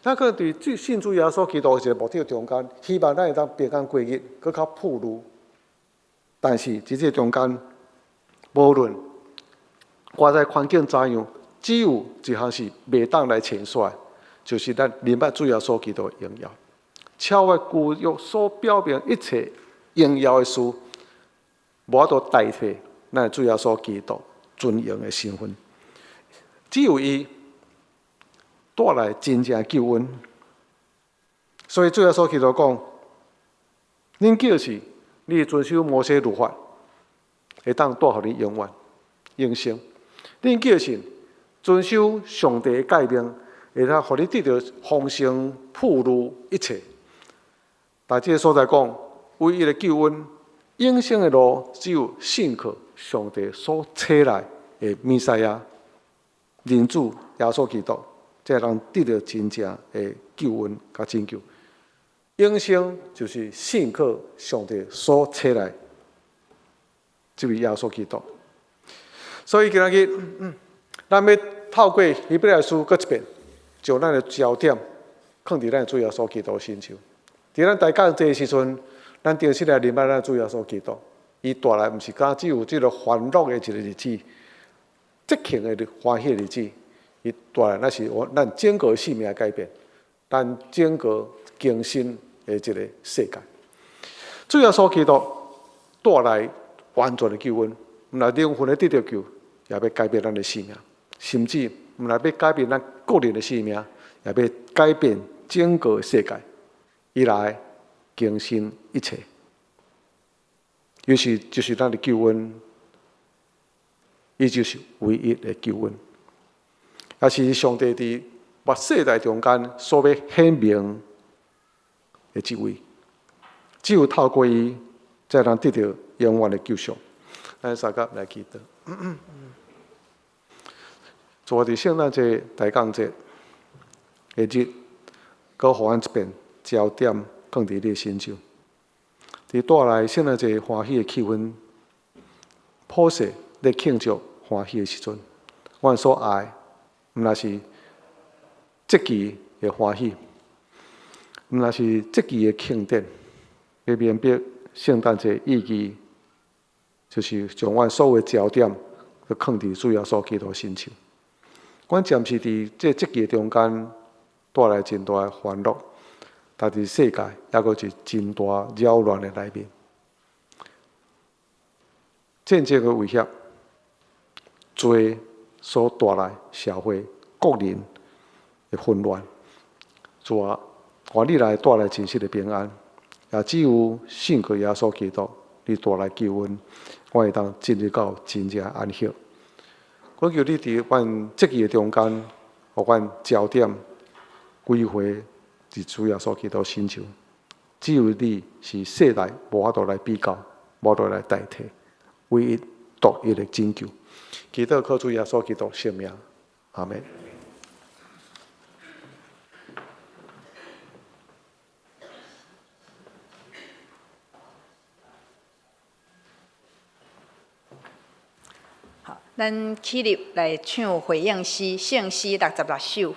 咱可能对信主耶稣基督一个目的中间，希望咱会当平安过日，更较铺路。但是在这中间，无论外在环境怎样，只有一项是袂当来前衰，就是咱明白主耶稣基督的荣耀，超越旧约所表明一切荣耀的事，无法度代替咱主耶稣基督尊荣的身份。只有伊带来真正救恩。所以主耶稣基督讲：恁叫是你遵守摩西律法，会当带予你永远永生。恁叫是遵守上帝的诫命，会当互你得到丰盛、富裕一切。但这个所在讲，唯一的救恩、永生的路，只有信靠上帝所赐来的弥赛亚、人主耶稣基督，才能得到真正的救恩甲拯救。永生就是信靠上帝所赐来这位耶稣基督。所以今日，咱要透过希伯来书搁一遍，将咱的焦点放伫咱主耶稣基督身上。伫咱大讲这个时阵，咱定时来明白咱主耶稣基督，伊带来毋是讲只有这个欢乐的一个日子，节庆的欢喜的日子，伊带来那是咱整个生命的改变，咱整个更新的一个世界。主耶稣基督带来完全的救恩，毋来灵魂的得到救。也要改变咱的生命，甚至毋来要改变咱个人的生命，也要改变整个世界，以来更新一切。于是就是咱的救恩，伊就是唯一的救恩，也是上帝伫末世代中间所要显明的一位。只有透过伊，才能得到永远的救赎。咱三甲来祈祷。做伫圣诞节、大降节的日，搁互咱一遍焦点放伫你身上，伫带来圣诞节欢喜的气氛，普世咧庆祝欢喜的时阵，阮所爱，毋若是节期的欢喜，毋若是节期的庆典，要明白圣诞节意义，就是将阮所有的焦点都放伫主耶稣基督身上。阮暂时伫这节期中间带来真大的欢乐，但是世界也阁是真大扰乱的内面。战争的威胁，罪所带来社会各人的混乱，愿你来带来真实的平安，也只有信靠耶稣基督，你带来救恩，我会当进入到真正安息。我求你伫阮这期的中间，互阮焦点归回伫主耶稣基督身上。只有你是世代无法度来比较，无法度来代替，唯一独一的拯救。祈祷靠主耶稣基督圣名，阿门。好，咱起立来唱回应诗，圣诗66首。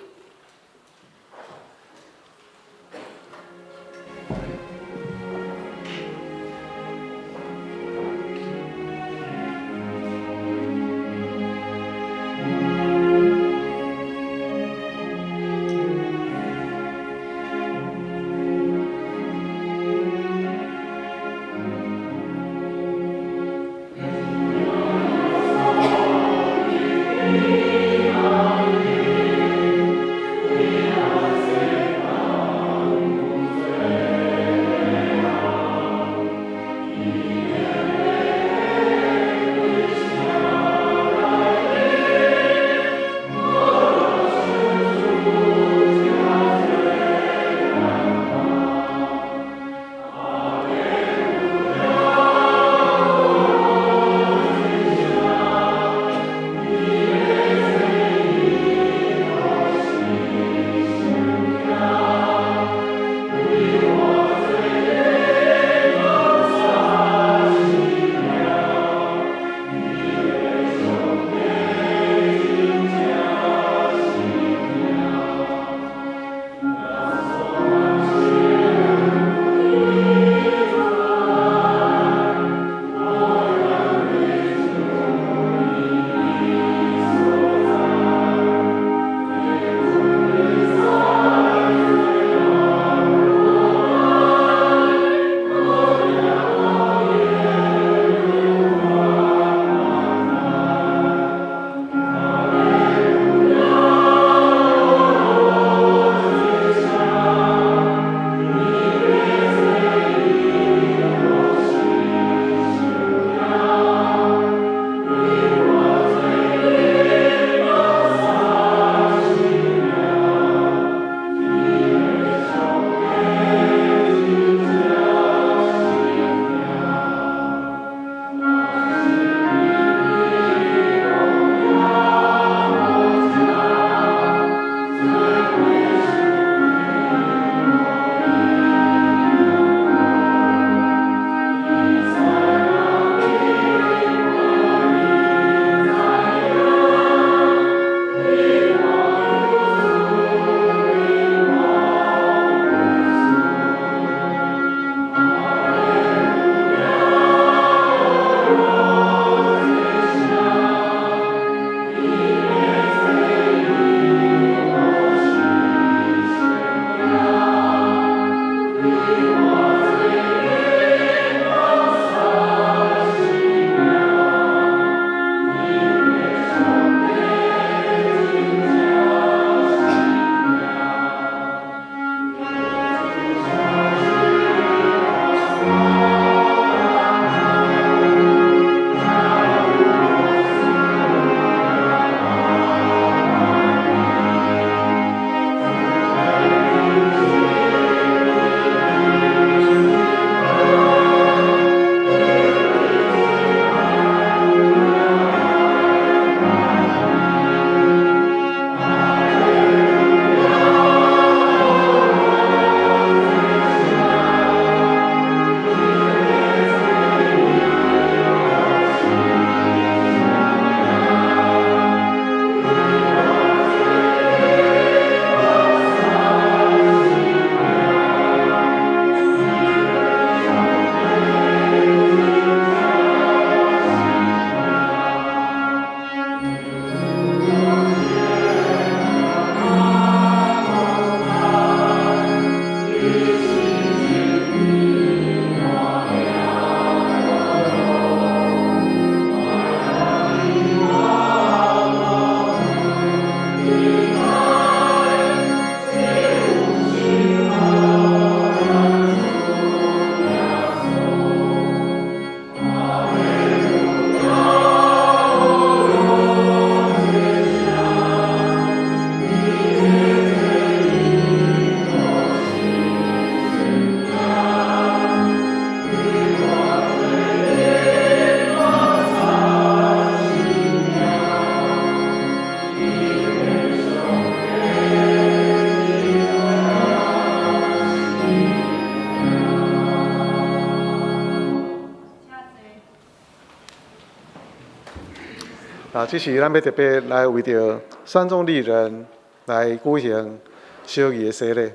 这是咱要特别来为着三众丽人来举行小仪的洗礼。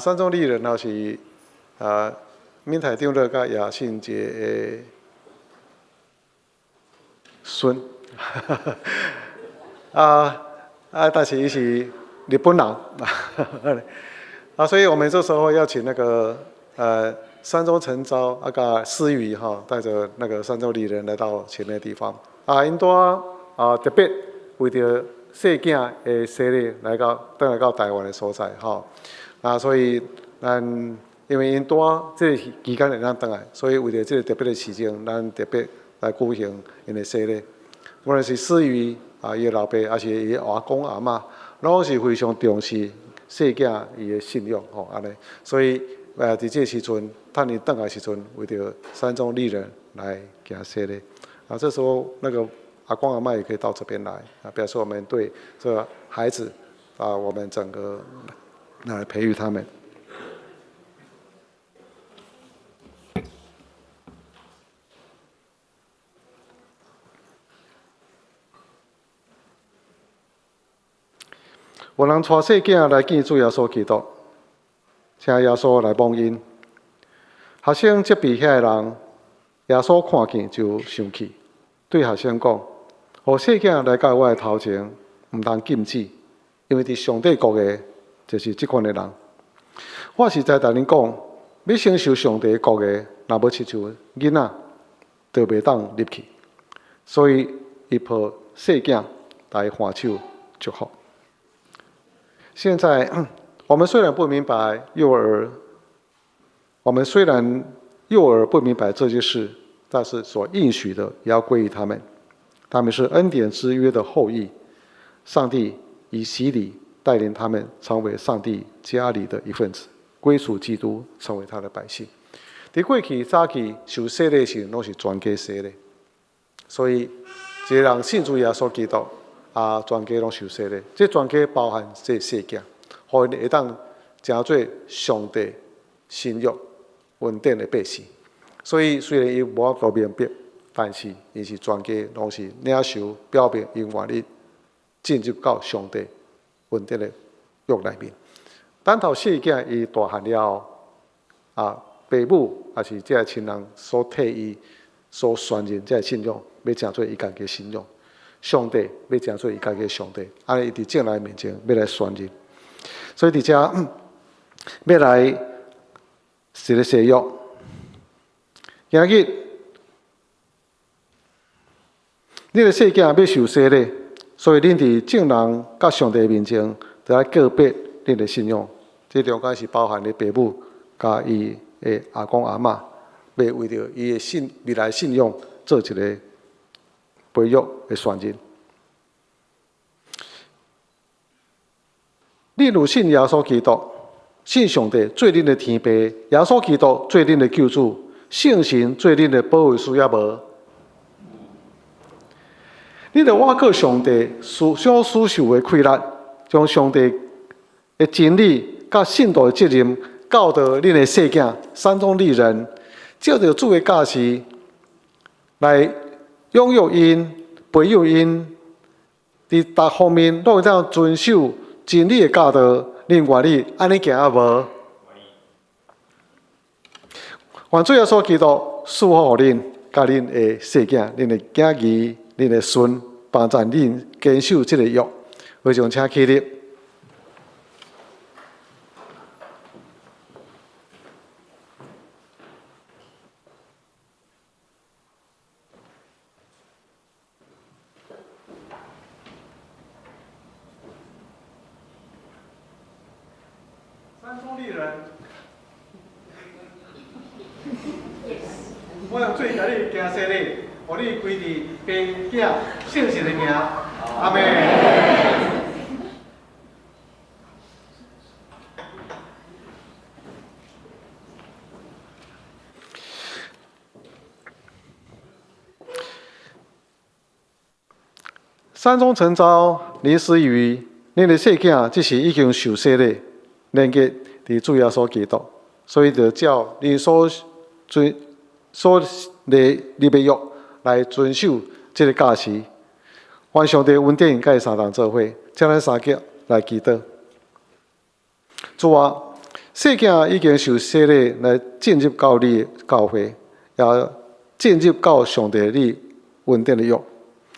三众丽人是闽台长乐甲叶信杰的孙，但是伊是日本人，所以我们这时候要请那个三宗成招甲思雨带着那个三众丽人来到前面的地方。因多特别为着细囝的洗礼来转来到台湾的所在所以因为因多这个期间会当转来，所以为着这个特别的时间，咱特别来举行因的洗礼。无论是思雨伊的老爸，还是伊的阿公阿嬷，拢是非常重视细囝伊的信仰安尼。所以伫这时阵，趁伊转来时阵，为着三众丽人来行洗礼。这时候那个阿公阿嬷也可以到这边来表示我们对这孩子我们整个来培育他们。有人带细囝来见主耶稣基督，请耶稣来蒙因。学生接避遐个人，耶稣看见就生气。对学生讲：，互细囝来到我的头前，毋通禁止，因为伫上帝国的，就是即款的人。我实在甲恁讲，要承受上帝国的，若要亲像囡仔，就袂当入去。所以，伊抱细囝来还手祝福。现在，我们虽然不明白幼儿不明白这件事。但是所应许的也要归于他们，他们是恩典之约的后裔。上帝以洗礼带领他们成为上帝家里的一份子，归属基督，成为他的百姓。在过去早期受洗礼时，拢是全家洗礼，所以一个人信主耶稣基督，全家拢受洗礼。这全家包含这细囝，互因会当成做上帝信仰稳定的百姓。所以虽然伊无法度明白，但是伊是全家拢是领受表明因愿意进入到上帝稳定的约内面。等到细囝伊大汉了后，父母也是这个亲人所替伊所宣认这个信仰，要成做伊家己的信仰。上帝要成做伊家己的上帝，安尼伊伫正来面前要来宣认。所以伫遮要来是咧洗约。今日，你的细囝要受洗礼，所以恁伫正人甲上帝面前，就要告别恁的信仰。这中间是包含你父母甲伊的阿公阿嬷，要为着伊的未来信仰做一个培育的宣认。你如信耶稣基督，信上帝做恁的天父，耶稣基督做恁的救主。圣神做恁的保惠师也无，你着挖靠上帝所受的亏难，将上帝的真理甲信徒的责任教导恁的细囝三众丽人，照着主的教示来养育因、培育因，伫各方面都会当遵守真理的教导，恁愿意安尼行啊无？愿主耶稣基督赐福予恁，甲恁的细囝、恁的囝儿、恁的孙，帮助恁坚守这个约。非常请起立。三众丽人。我用水甲你行洗礼，互你归伫父子圣神的名。阿门。三宗成招，临时于恁的细囝，即是已经受洗礼，连接伫主耶稣基督，所以就照恁所立的约来遵守这个教示。愿上帝恩典甲伊三人做伙，请咱三脚来祈祷。主啊，细囝已经受洗礼来进入到你教会，也进入到上帝你恩典的约，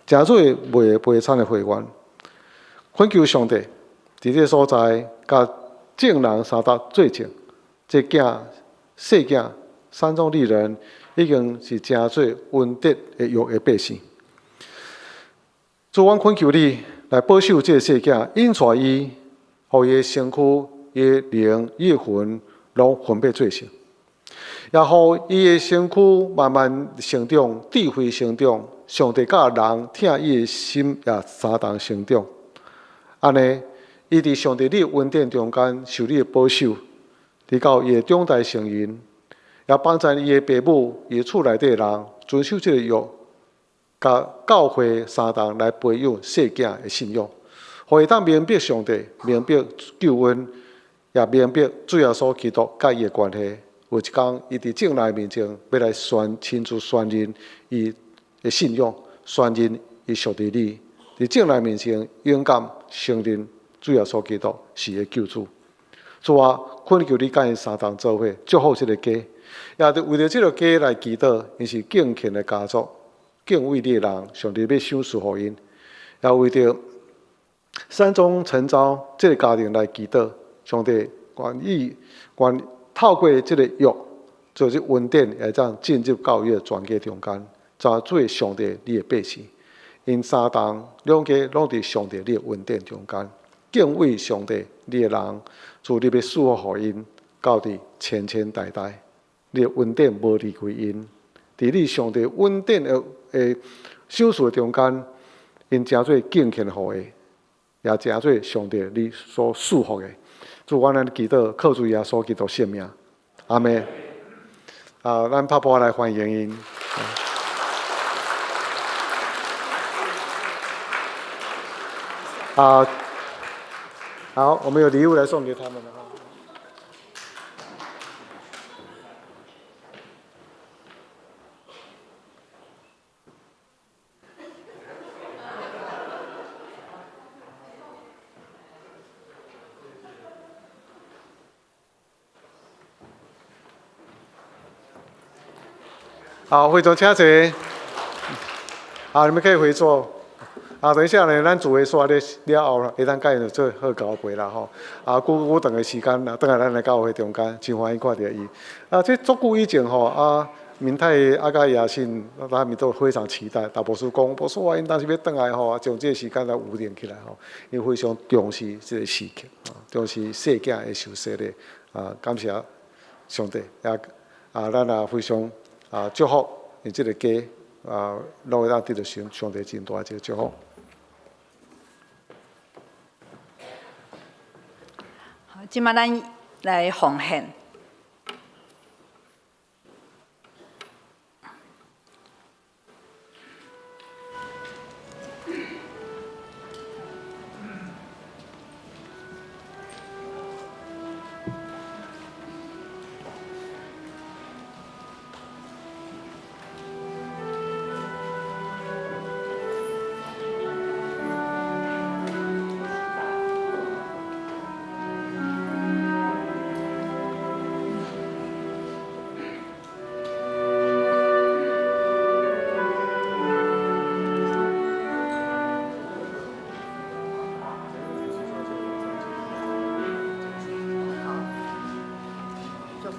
真做袂悲惨的会员。恳求上帝伫这所在，甲众人相搭做证。这囝细囝三种利人，已经是真做恩德的约的百姓。主，阮恳求你来保守这细囝，引带伊，互伊的身躯、伊的灵、伊的魂，拢分别做成，也互伊的身躯慢慢成长，智慧成长，上帝甲人听伊的心也相同成长。安尼，伊伫上帝你的恩典中间受你的保守，直到伊的长大成人，也帮助伊的父母、伊厝内底的人遵守这个约。甲教会三同来培养细囝的信仰，互伊当明白上帝、明白救恩，也明白主耶稣基督甲伊的关系。有一天，伊伫众人面前要来亲自宣认伊的信仰，宣认伊属于你。伫众人面前勇敢承认主耶稣基督是伊的救主。主啊，恳求你甲因三同做伙，祝福这个家，也为着这个家来祈祷，因是敬虔的家族。敬畏你的人，上帝要赏赐予因，也为着善终成招这个家庭来祈祷，上帝愿透过这个约，做这恩典，会当进入到伊的全家中间，做上帝你的百姓。因三同两家拢伫上帝你的恩典中间，敬畏上帝你的人，主你要赐福予因，到伫千千代代，你的恩典无离开因。伫你上帝恩典的赏赐中间，因真做敬虔予的，也真做上帝你所祝福的。主，我咱祈祷，靠主耶稣基督圣名，阿门。咱拍拍来欢迎因。好，我们有礼物来送给他们了。好，会众请坐。好，你们可以回座。等一下呢，咱主会说了后，会当甲因做好交陪啦吼。久长的时间啦，等下咱来教会中间，真欢喜看到伊。这足久以前吼，明太甲亚信，他们都非常期待。大博士讲，博士话因当时要倒来吼，将这个时间来污点起来吼，因非常重视这个时刻，重视细囝的受洗礼。感谢上帝，咱也非常。祝福因这个家，拢会当得到上帝真大一个祝福。好，今仔咱来奉献。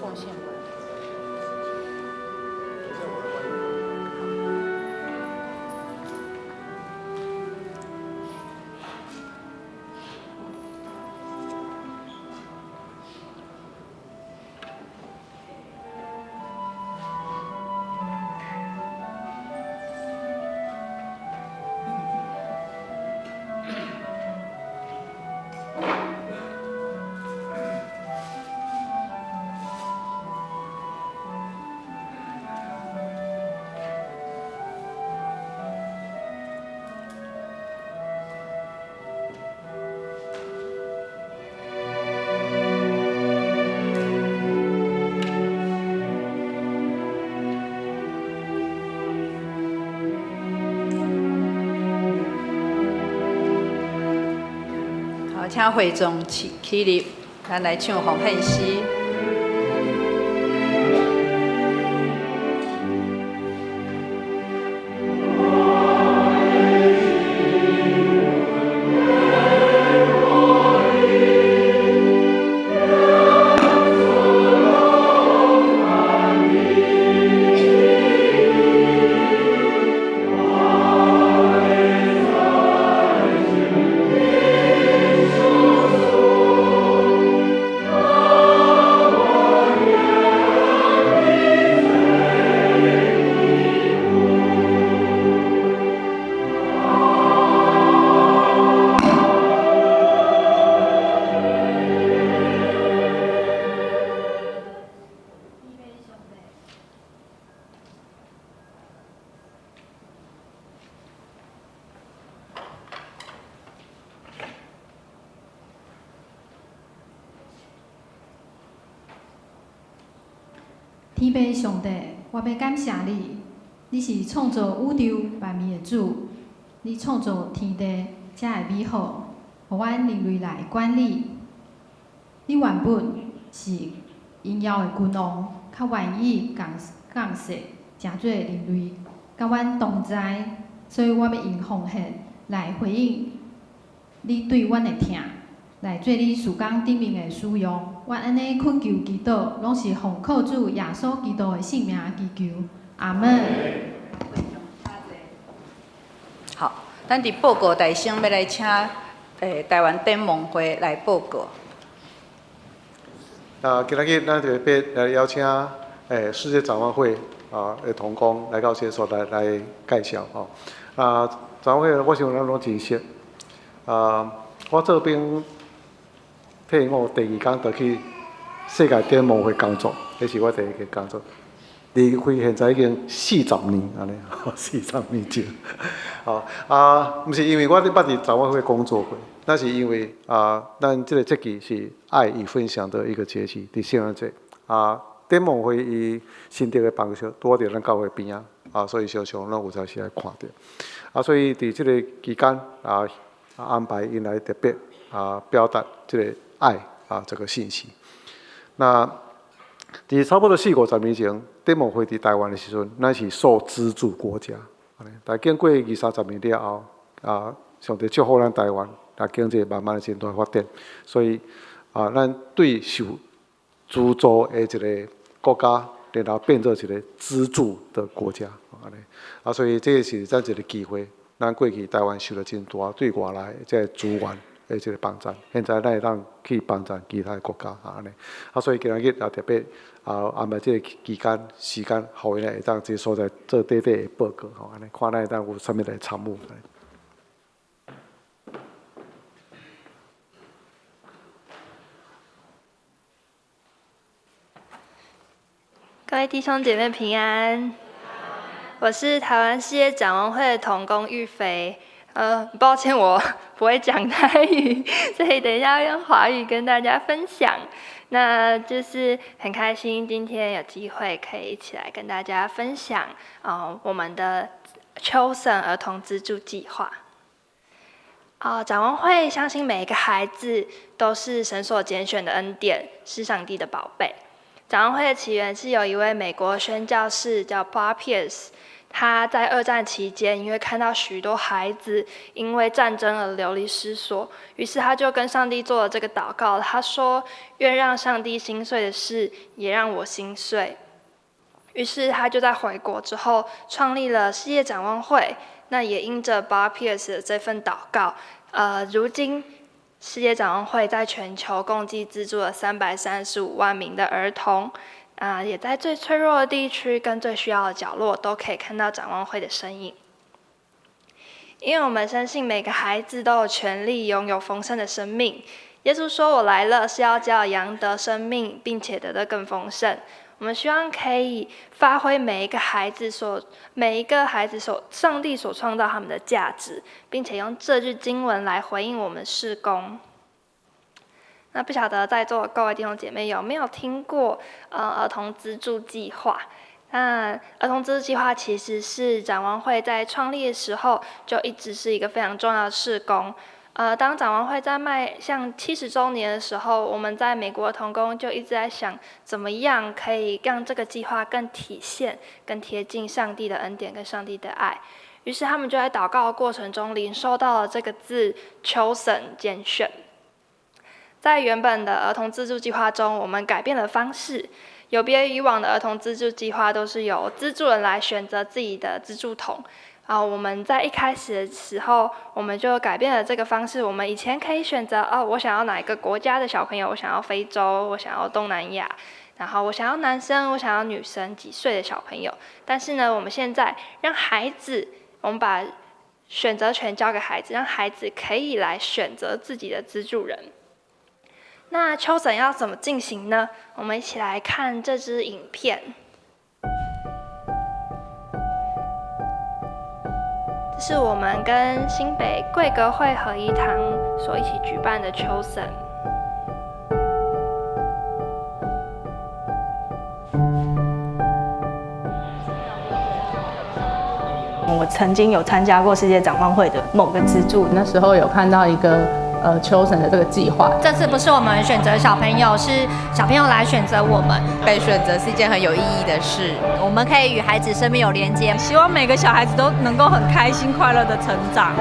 奉献完。请会众起立，咱来唱奉献诗。天父上帝，我要感谢你，你是创造宇宙万物的主，你创造天地才会美好，互阮人类来管理。你原本是荣耀的君王，较愿意降世，成做人类，甲阮同在，所以我要用奉献来回应你对阮的疼。来做你事工顶面的使用，我安尼恳求祈祷，拢是奉靠主耶稣基督的性命祈求，阿门。好，咱伫报告台上要来请台湾展望会来报告。今日咱特别来邀请世界展望会的同工来到这所来介绍展望会我想咱拢真熟我这边。退伍第2天就去世界展望会工作，这是我第1个工作。离开现在已经40年，安尼40年前。毋是因为我捌伫展望会工作过，那是因为咱这个节气是爱与分享的一个节气，伫圣诞节展望会伊新竹的办公拄伫咱教会边所以常常拢有阵时来看到所以伫这个期间安排因来特别表达这个。爱这个信息。那伫差不多40-50年前，展望会伫台湾的时阵，咱是受资助国家。但经过20-30年了后，上帝祝福咱台湾，经济慢慢的真大发展，所以咱对受资助的一个国家，然后变做一个资助的国家。所以这是咱一个机会，咱过去台湾受了真大对外来这个资源。的这个帮助，现在咱会当去帮助其他国家安尼，所以今日也特别安排这个期间时间，互因会当这所在做短短的报告安尼，看咱会当有啥物来参悟。各位弟兄姐妹平安，我是台湾世界展望会的同工玉肥。抱歉，我不会讲台语，所以等一下要用华语跟大家分享。那就是很开心，今天有机会可以一起来跟大家分享我们的秋神儿童资助计划。展望会相信每一个孩子都是神所拣选的恩典，是上帝的宝贝。展望会的起源是有一位美国宣教士叫 Bob Pierce。他在2战期间，因为看到许多孩子因为战争而流离失所，于是他就跟上帝做了这个祷告。他说：“愿让上帝心碎的事，也让我心碎。”于是他就在回国之后，创立了世界展望会。那也因着 Bob Pierce 的这份祷告，如今世界展望会在全球共计资助了335万名的儿童。也在最脆弱的地区跟最需要的角落，都可以看到展望会的身影。因为我们相信每个孩子都有权利拥有丰盛的生命。耶稣说：“我来了是要叫羊得生命，并且得的更丰盛。”我们希望可以发挥每一个孩子上帝所创造他们的价值，并且用这句经文来回应我们事工。那不晓得在座的各位弟兄姐妹有没有听过儿童资助计划？那儿童资助计划其实是展望会在创立的时候就一直是一个非常重要的事工。当展望会在迈向70周年的时候，我们在美国的同工就一直在想，怎么样可以让这个计划更体现、更贴近上帝的恩典跟上帝的爱。于是他们就在祷告的过程中领受到了这个字chosen拣选。在原本的儿童资助计划中，我们改变了方式，有别于以往的儿童资助计划都是由资助人来选择自己的资助桶。我们在一开始的时候，我们就改变了这个方式。我们以前可以选择我想要哪一个国家的小朋友，我想要非洲，我想要东南亚，然后我想要男生，我想要女生，几岁的小朋友。但是呢，我们现在让孩子，我们把选择权交给孩子，让孩子可以来选择自己的资助人。那秋审要怎么进行呢？我们一起来看这支影片。这是我们跟新北贵格会合一堂所一起举办的秋审。我曾经有参加过世界展望会的某个资助，那时候有看到一个秋审的这个计划。这次不是我们选择小朋友，是小朋友来选择我们。被选择是一件很有意义的事，我们可以与孩子生命有连接。希望每个小孩子都能够很开心、快乐的成长。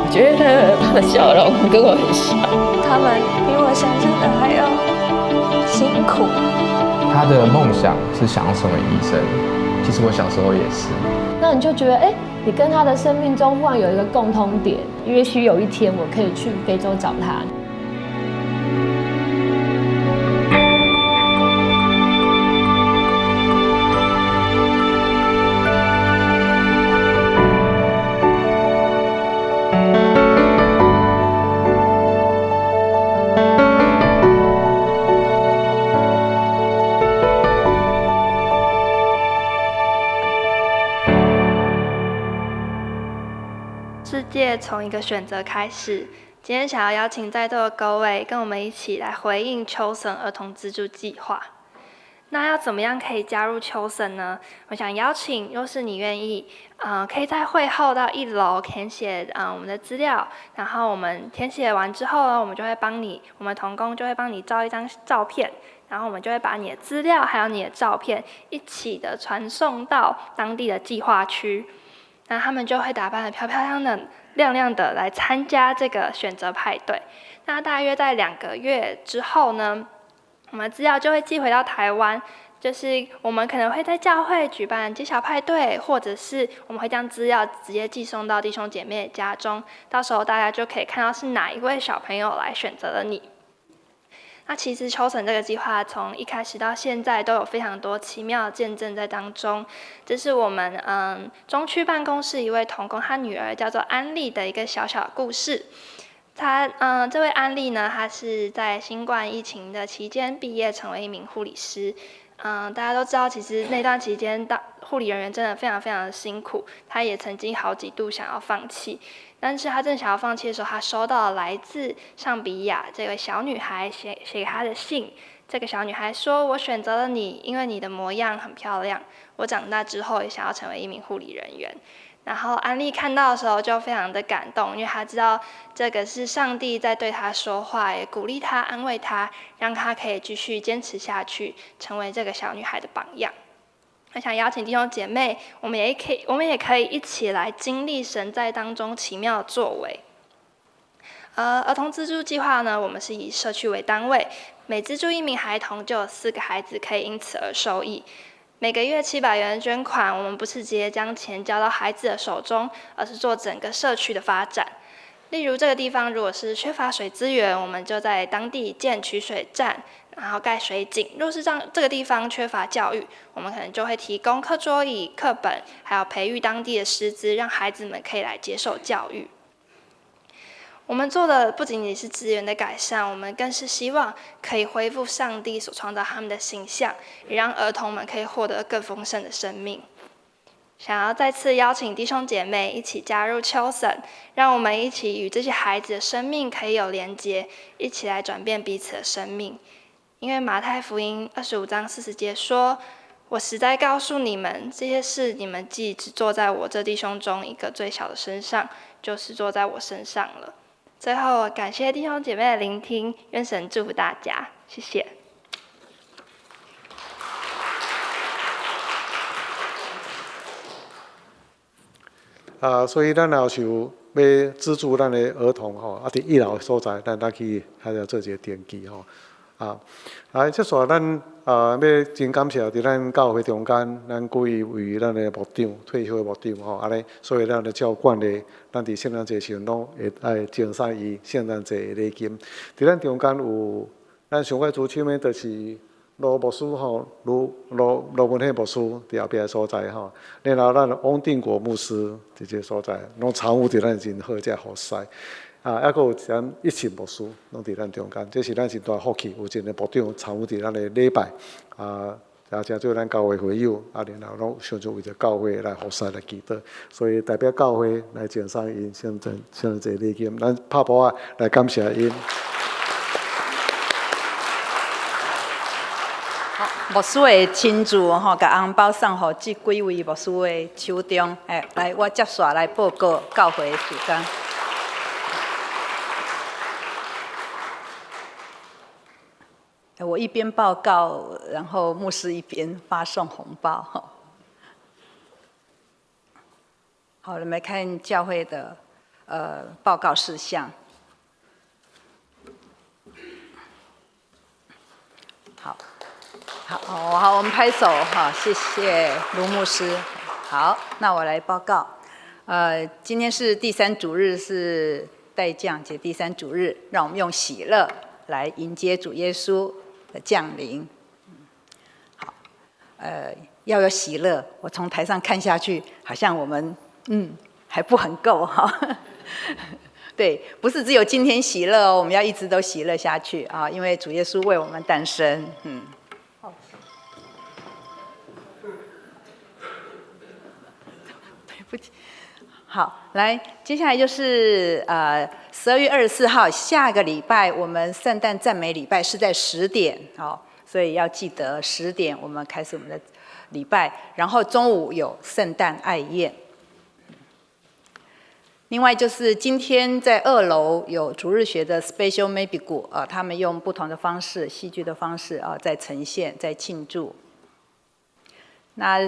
我觉得他的笑容跟我很像，他们比我想象的还要辛苦。他的梦想是想要成为医生，其实我小时候也是。那你就觉得，你跟他的生命中忽然有一个共通点，也许有一天我可以去非洲找他。世界从一个选择开始。今天想要邀请在座的各位跟我们一起来回应秋审儿童资助计划。那要怎么样可以加入秋审呢？我想邀请，若是你愿意，可以在会后到1楼填写我们的资料，然后我们填写完之后呢，我们们同工就会帮你照一张照片，然后我们就会把你的资料还有你的照片一起的传送到当地的计划区。那他们就会打扮得漂漂亮的、亮亮的来参加这个选择派对。那大约在2个月之后呢，我们资料就会寄回到台湾。就是我们可能会在教会举办揭晓派对，或者是我们会将资料直接寄送到弟兄姐妹的家中，到时候大家就可以看到是哪一位小朋友来选择了你。那其实秋神这个计划从一开始到现在都有非常多奇妙的见证在当中。这是我们中区办公室一位同工，他女儿叫做安利的一个小小的故事。这位安利呢，她是在新冠疫情的期间毕业，成为一名护理师。大家都知道，其实那段期间，护理人员真的非常非常的辛苦。她也曾经好几度想要放弃，但是她正想要放弃的时候，她收到了来自尚比亚这位小女孩写给她的信。这个小女孩说：“我选择了你，因为你的模样很漂亮。我长大之后也想要成为一名护理人员。”然后安利看到的时候就非常的感动，因为她知道这个是上帝在对她说话，也鼓励她、安慰她，让她可以继续坚持下去，成为这个小女孩的榜样。我想邀请弟兄姐妹，我们也可以一起来经历神在当中奇妙的作为。儿童资助计划呢，我们是以社区为单位，每资助1名孩童，就有4个孩子可以因此而受益。每个月700元的捐款，我们不是直接将钱交到孩子的手中，而是做整个社区的发展。例如这个地方如果是缺乏水资源，我们就在当地建取水站，然后盖水井。若是这个地方缺乏教育，我们可能就会提供课桌椅、课本，还有培育当地的师资，让孩子们可以来接受教育。我们做的不仅仅是资源的改善，我们更是希望可以恢复上帝所创造他们的形象，也让儿童们可以获得更丰盛的生命。想要再次邀请弟兄姐妹一起加入秋神，让我们一起与这些孩子的生命可以有连结，一起来转变彼此的生命。因为马太福音25章40节说：“我实在告诉你们，这些事你们既只做在我这弟兄中一个最小的身上，就是做在我身上了。”最后，感谢弟兄姐妹的聆听，愿神祝福大家，谢谢。所以咱也想要资助咱的儿童吼，伫医疗所在，咱去还要做一个登记吼。即煞咱要真感谢伫咱教会中间，咱几位咱的牧长退休的牧长吼，安尼，所以咱的照管理，咱伫圣诞节时拢会爱赠送伊圣诞节的礼金。伫咱中间有咱上快主唱的，就是罗牧师吼，罗文惠牧师伫后壁的所在吼，然后咱汪定国牧师伫这所在，拢参与伫咱真好，遮好势。还佫有咱一群牧师，拢伫咱中间，这是咱真大福气，有一个牧长参与伫咱的礼拜，也真做咱教会会友，然后拢想做为着教会来服侍来祈祷，所以代表教会来赠送因圣诞节礼金，咱拍鼓啊来感谢因。牧师的亲自吼，甲红包送互这几位牧师的手中，来，我接续来报告教会的时间。我一边报告，然后牧师一边发送红包。好，我们来看教会的报告事项。好，我们拍手哈，谢谢卢牧师。好，那我来报告。今天是第3主日，是待降节第3主日，让我们用喜乐来迎接主耶稣的降临。好，要有喜乐。我从台上看下去，好像我们还不很够哈。对，不是只有今天喜乐哦，我们要一直都喜乐下去啊，因为主耶稣为我们诞生。对不起。好，来，接下来就是12月24号，下个礼拜我们圣诞赞美礼拜是在10点，所以要记得10点我们开始我们的礼拜，然后中午有圣诞爱宴。另外就是今天在2楼有主日学的 Special Maybe Group， 他们用不同的方式，戏剧的方式在呈现，在庆祝。那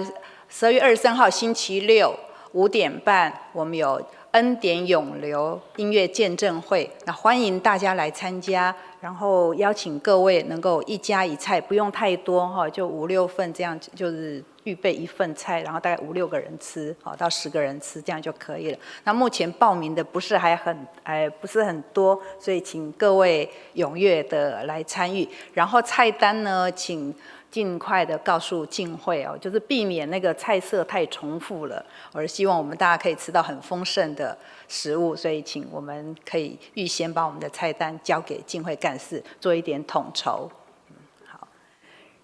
12月23号星期六5点半，我们有恩典永流音乐见证会，那欢迎大家来参加，然后邀请各位能够一家一菜，不用太多哈，就5、6份这样，就是预备1份菜，然后大概5、6个人吃，好到10个人吃，这样就可以了。那目前报名的不是很多，所以请各位踊跃的来参与。然后菜单呢，请尽快的告诉进会哦，就是避免那个菜色太重复了，而希望我们大家可以吃到很丰盛的食物，所以请我们可以预先把我们的菜单交给进会干事做一点统筹。好，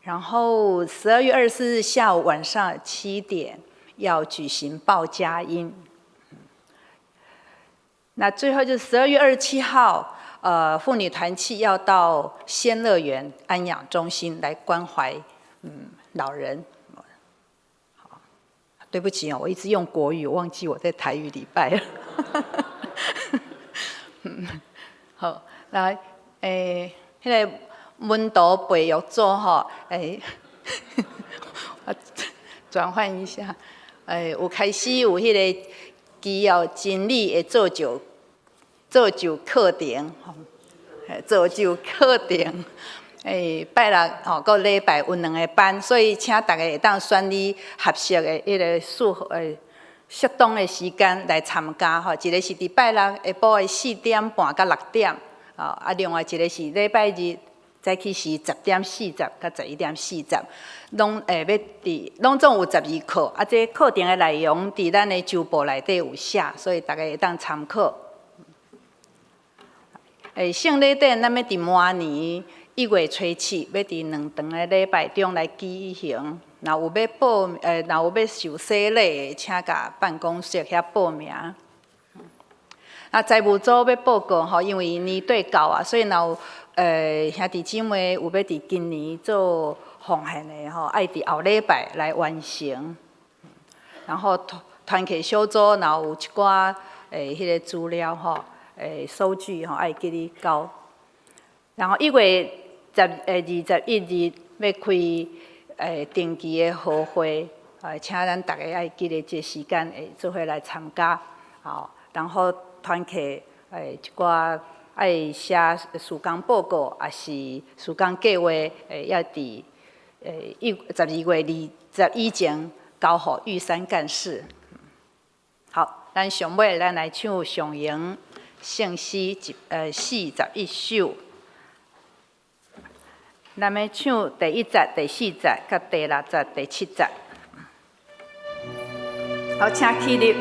然后12月24日下午晚上7点要举行报佳音。那最后就是12月27号。妇女团契要到仙乐园安养中心来关怀老人。好，对不起哦，我一直用国语，忘记我在台语礼拜了。好，那迄个温度培育组吼，我转换一下，有开始有迄个基要真理的造就课程，造就课程，拜六吼，个礼拜有2个班，所以请大家会当选你合适的迄个适当的时间来参加吼。一个是伫拜六下晡的4点半到6点，啊，另外一个是礼拜日早起时10点40到11点40，拢总有12课，啊，这课程的内容伫咱的周报内底有写，所以大家会当参考。圣礼典咱要伫明年1月初7，要伫2长的礼拜中来举行。若有要受洗礼的，请甲办公室遐报名。那财务组要报告吼，因为年底到啊，所以若有兄弟姊妹有要伫今年做奉献的吼，爱伫后礼拜来完成。然后团契小组若有一寡迄个资料吼。收据吼爱记你交，然后1月21日要开定期的好会，请咱大家爱记得这时间会做伙来参加，好，然后团契一寡爱写事工报告，也是事工计划要伫12月20以前交予玉山干事。好，咱上尾咱来唱上营。圣诗41首，咱要唱第1节、第4节、甲第6节、第7节。好，请起立。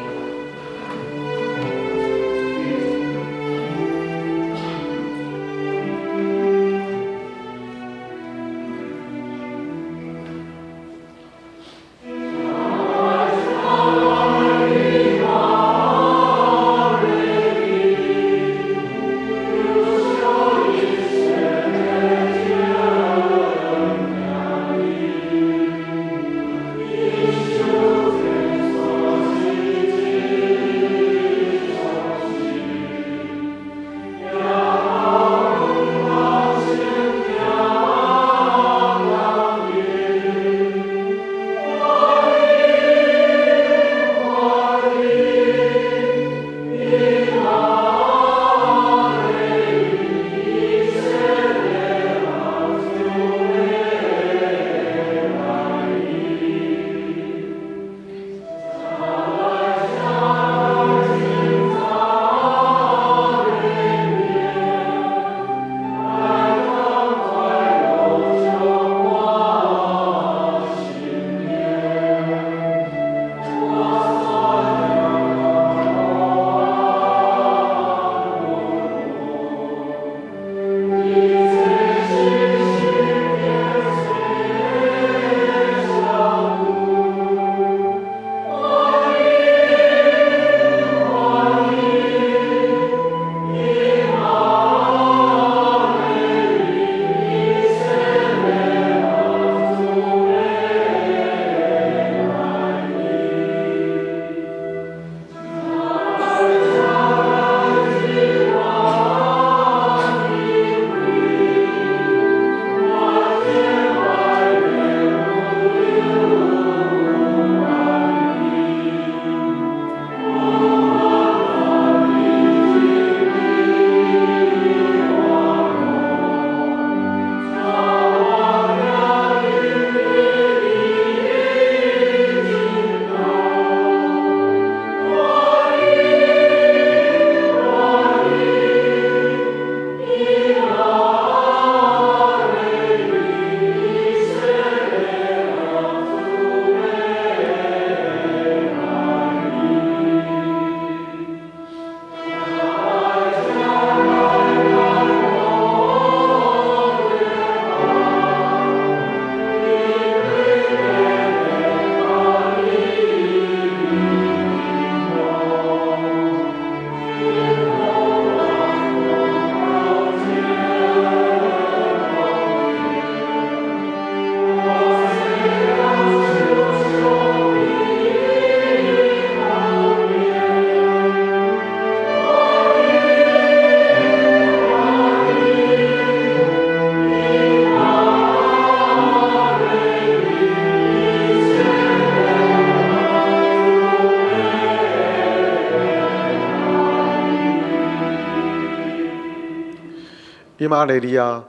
伊玛雷利亚，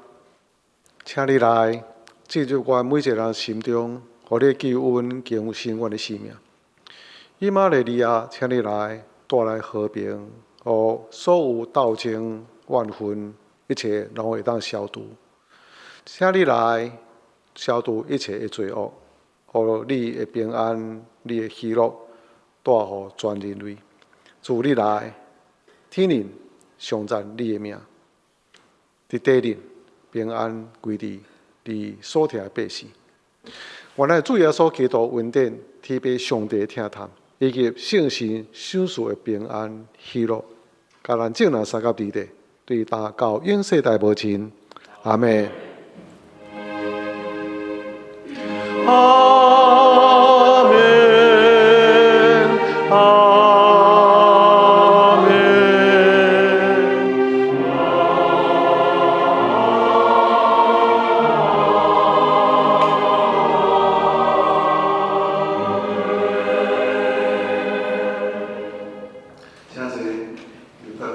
请你来进入我每一个人心中，互你救恩敬生阮的生命。伊玛雷利亚，请你来带来和平，互所有斗争、怨恨，一切拢会当消除。请你来消除一切的罪恶，互你的平安、你的喜乐带予全人类。主你来，天人颂赞你的名。伫地日平安归伫你所听的百姓。原来主耶稣基督恩典、天父上帝听谈，以及圣神享受的平安喜乐，甲咱正人三甲地地，对大到永世代无尽。阿门。阿门。阿门。现在是预备。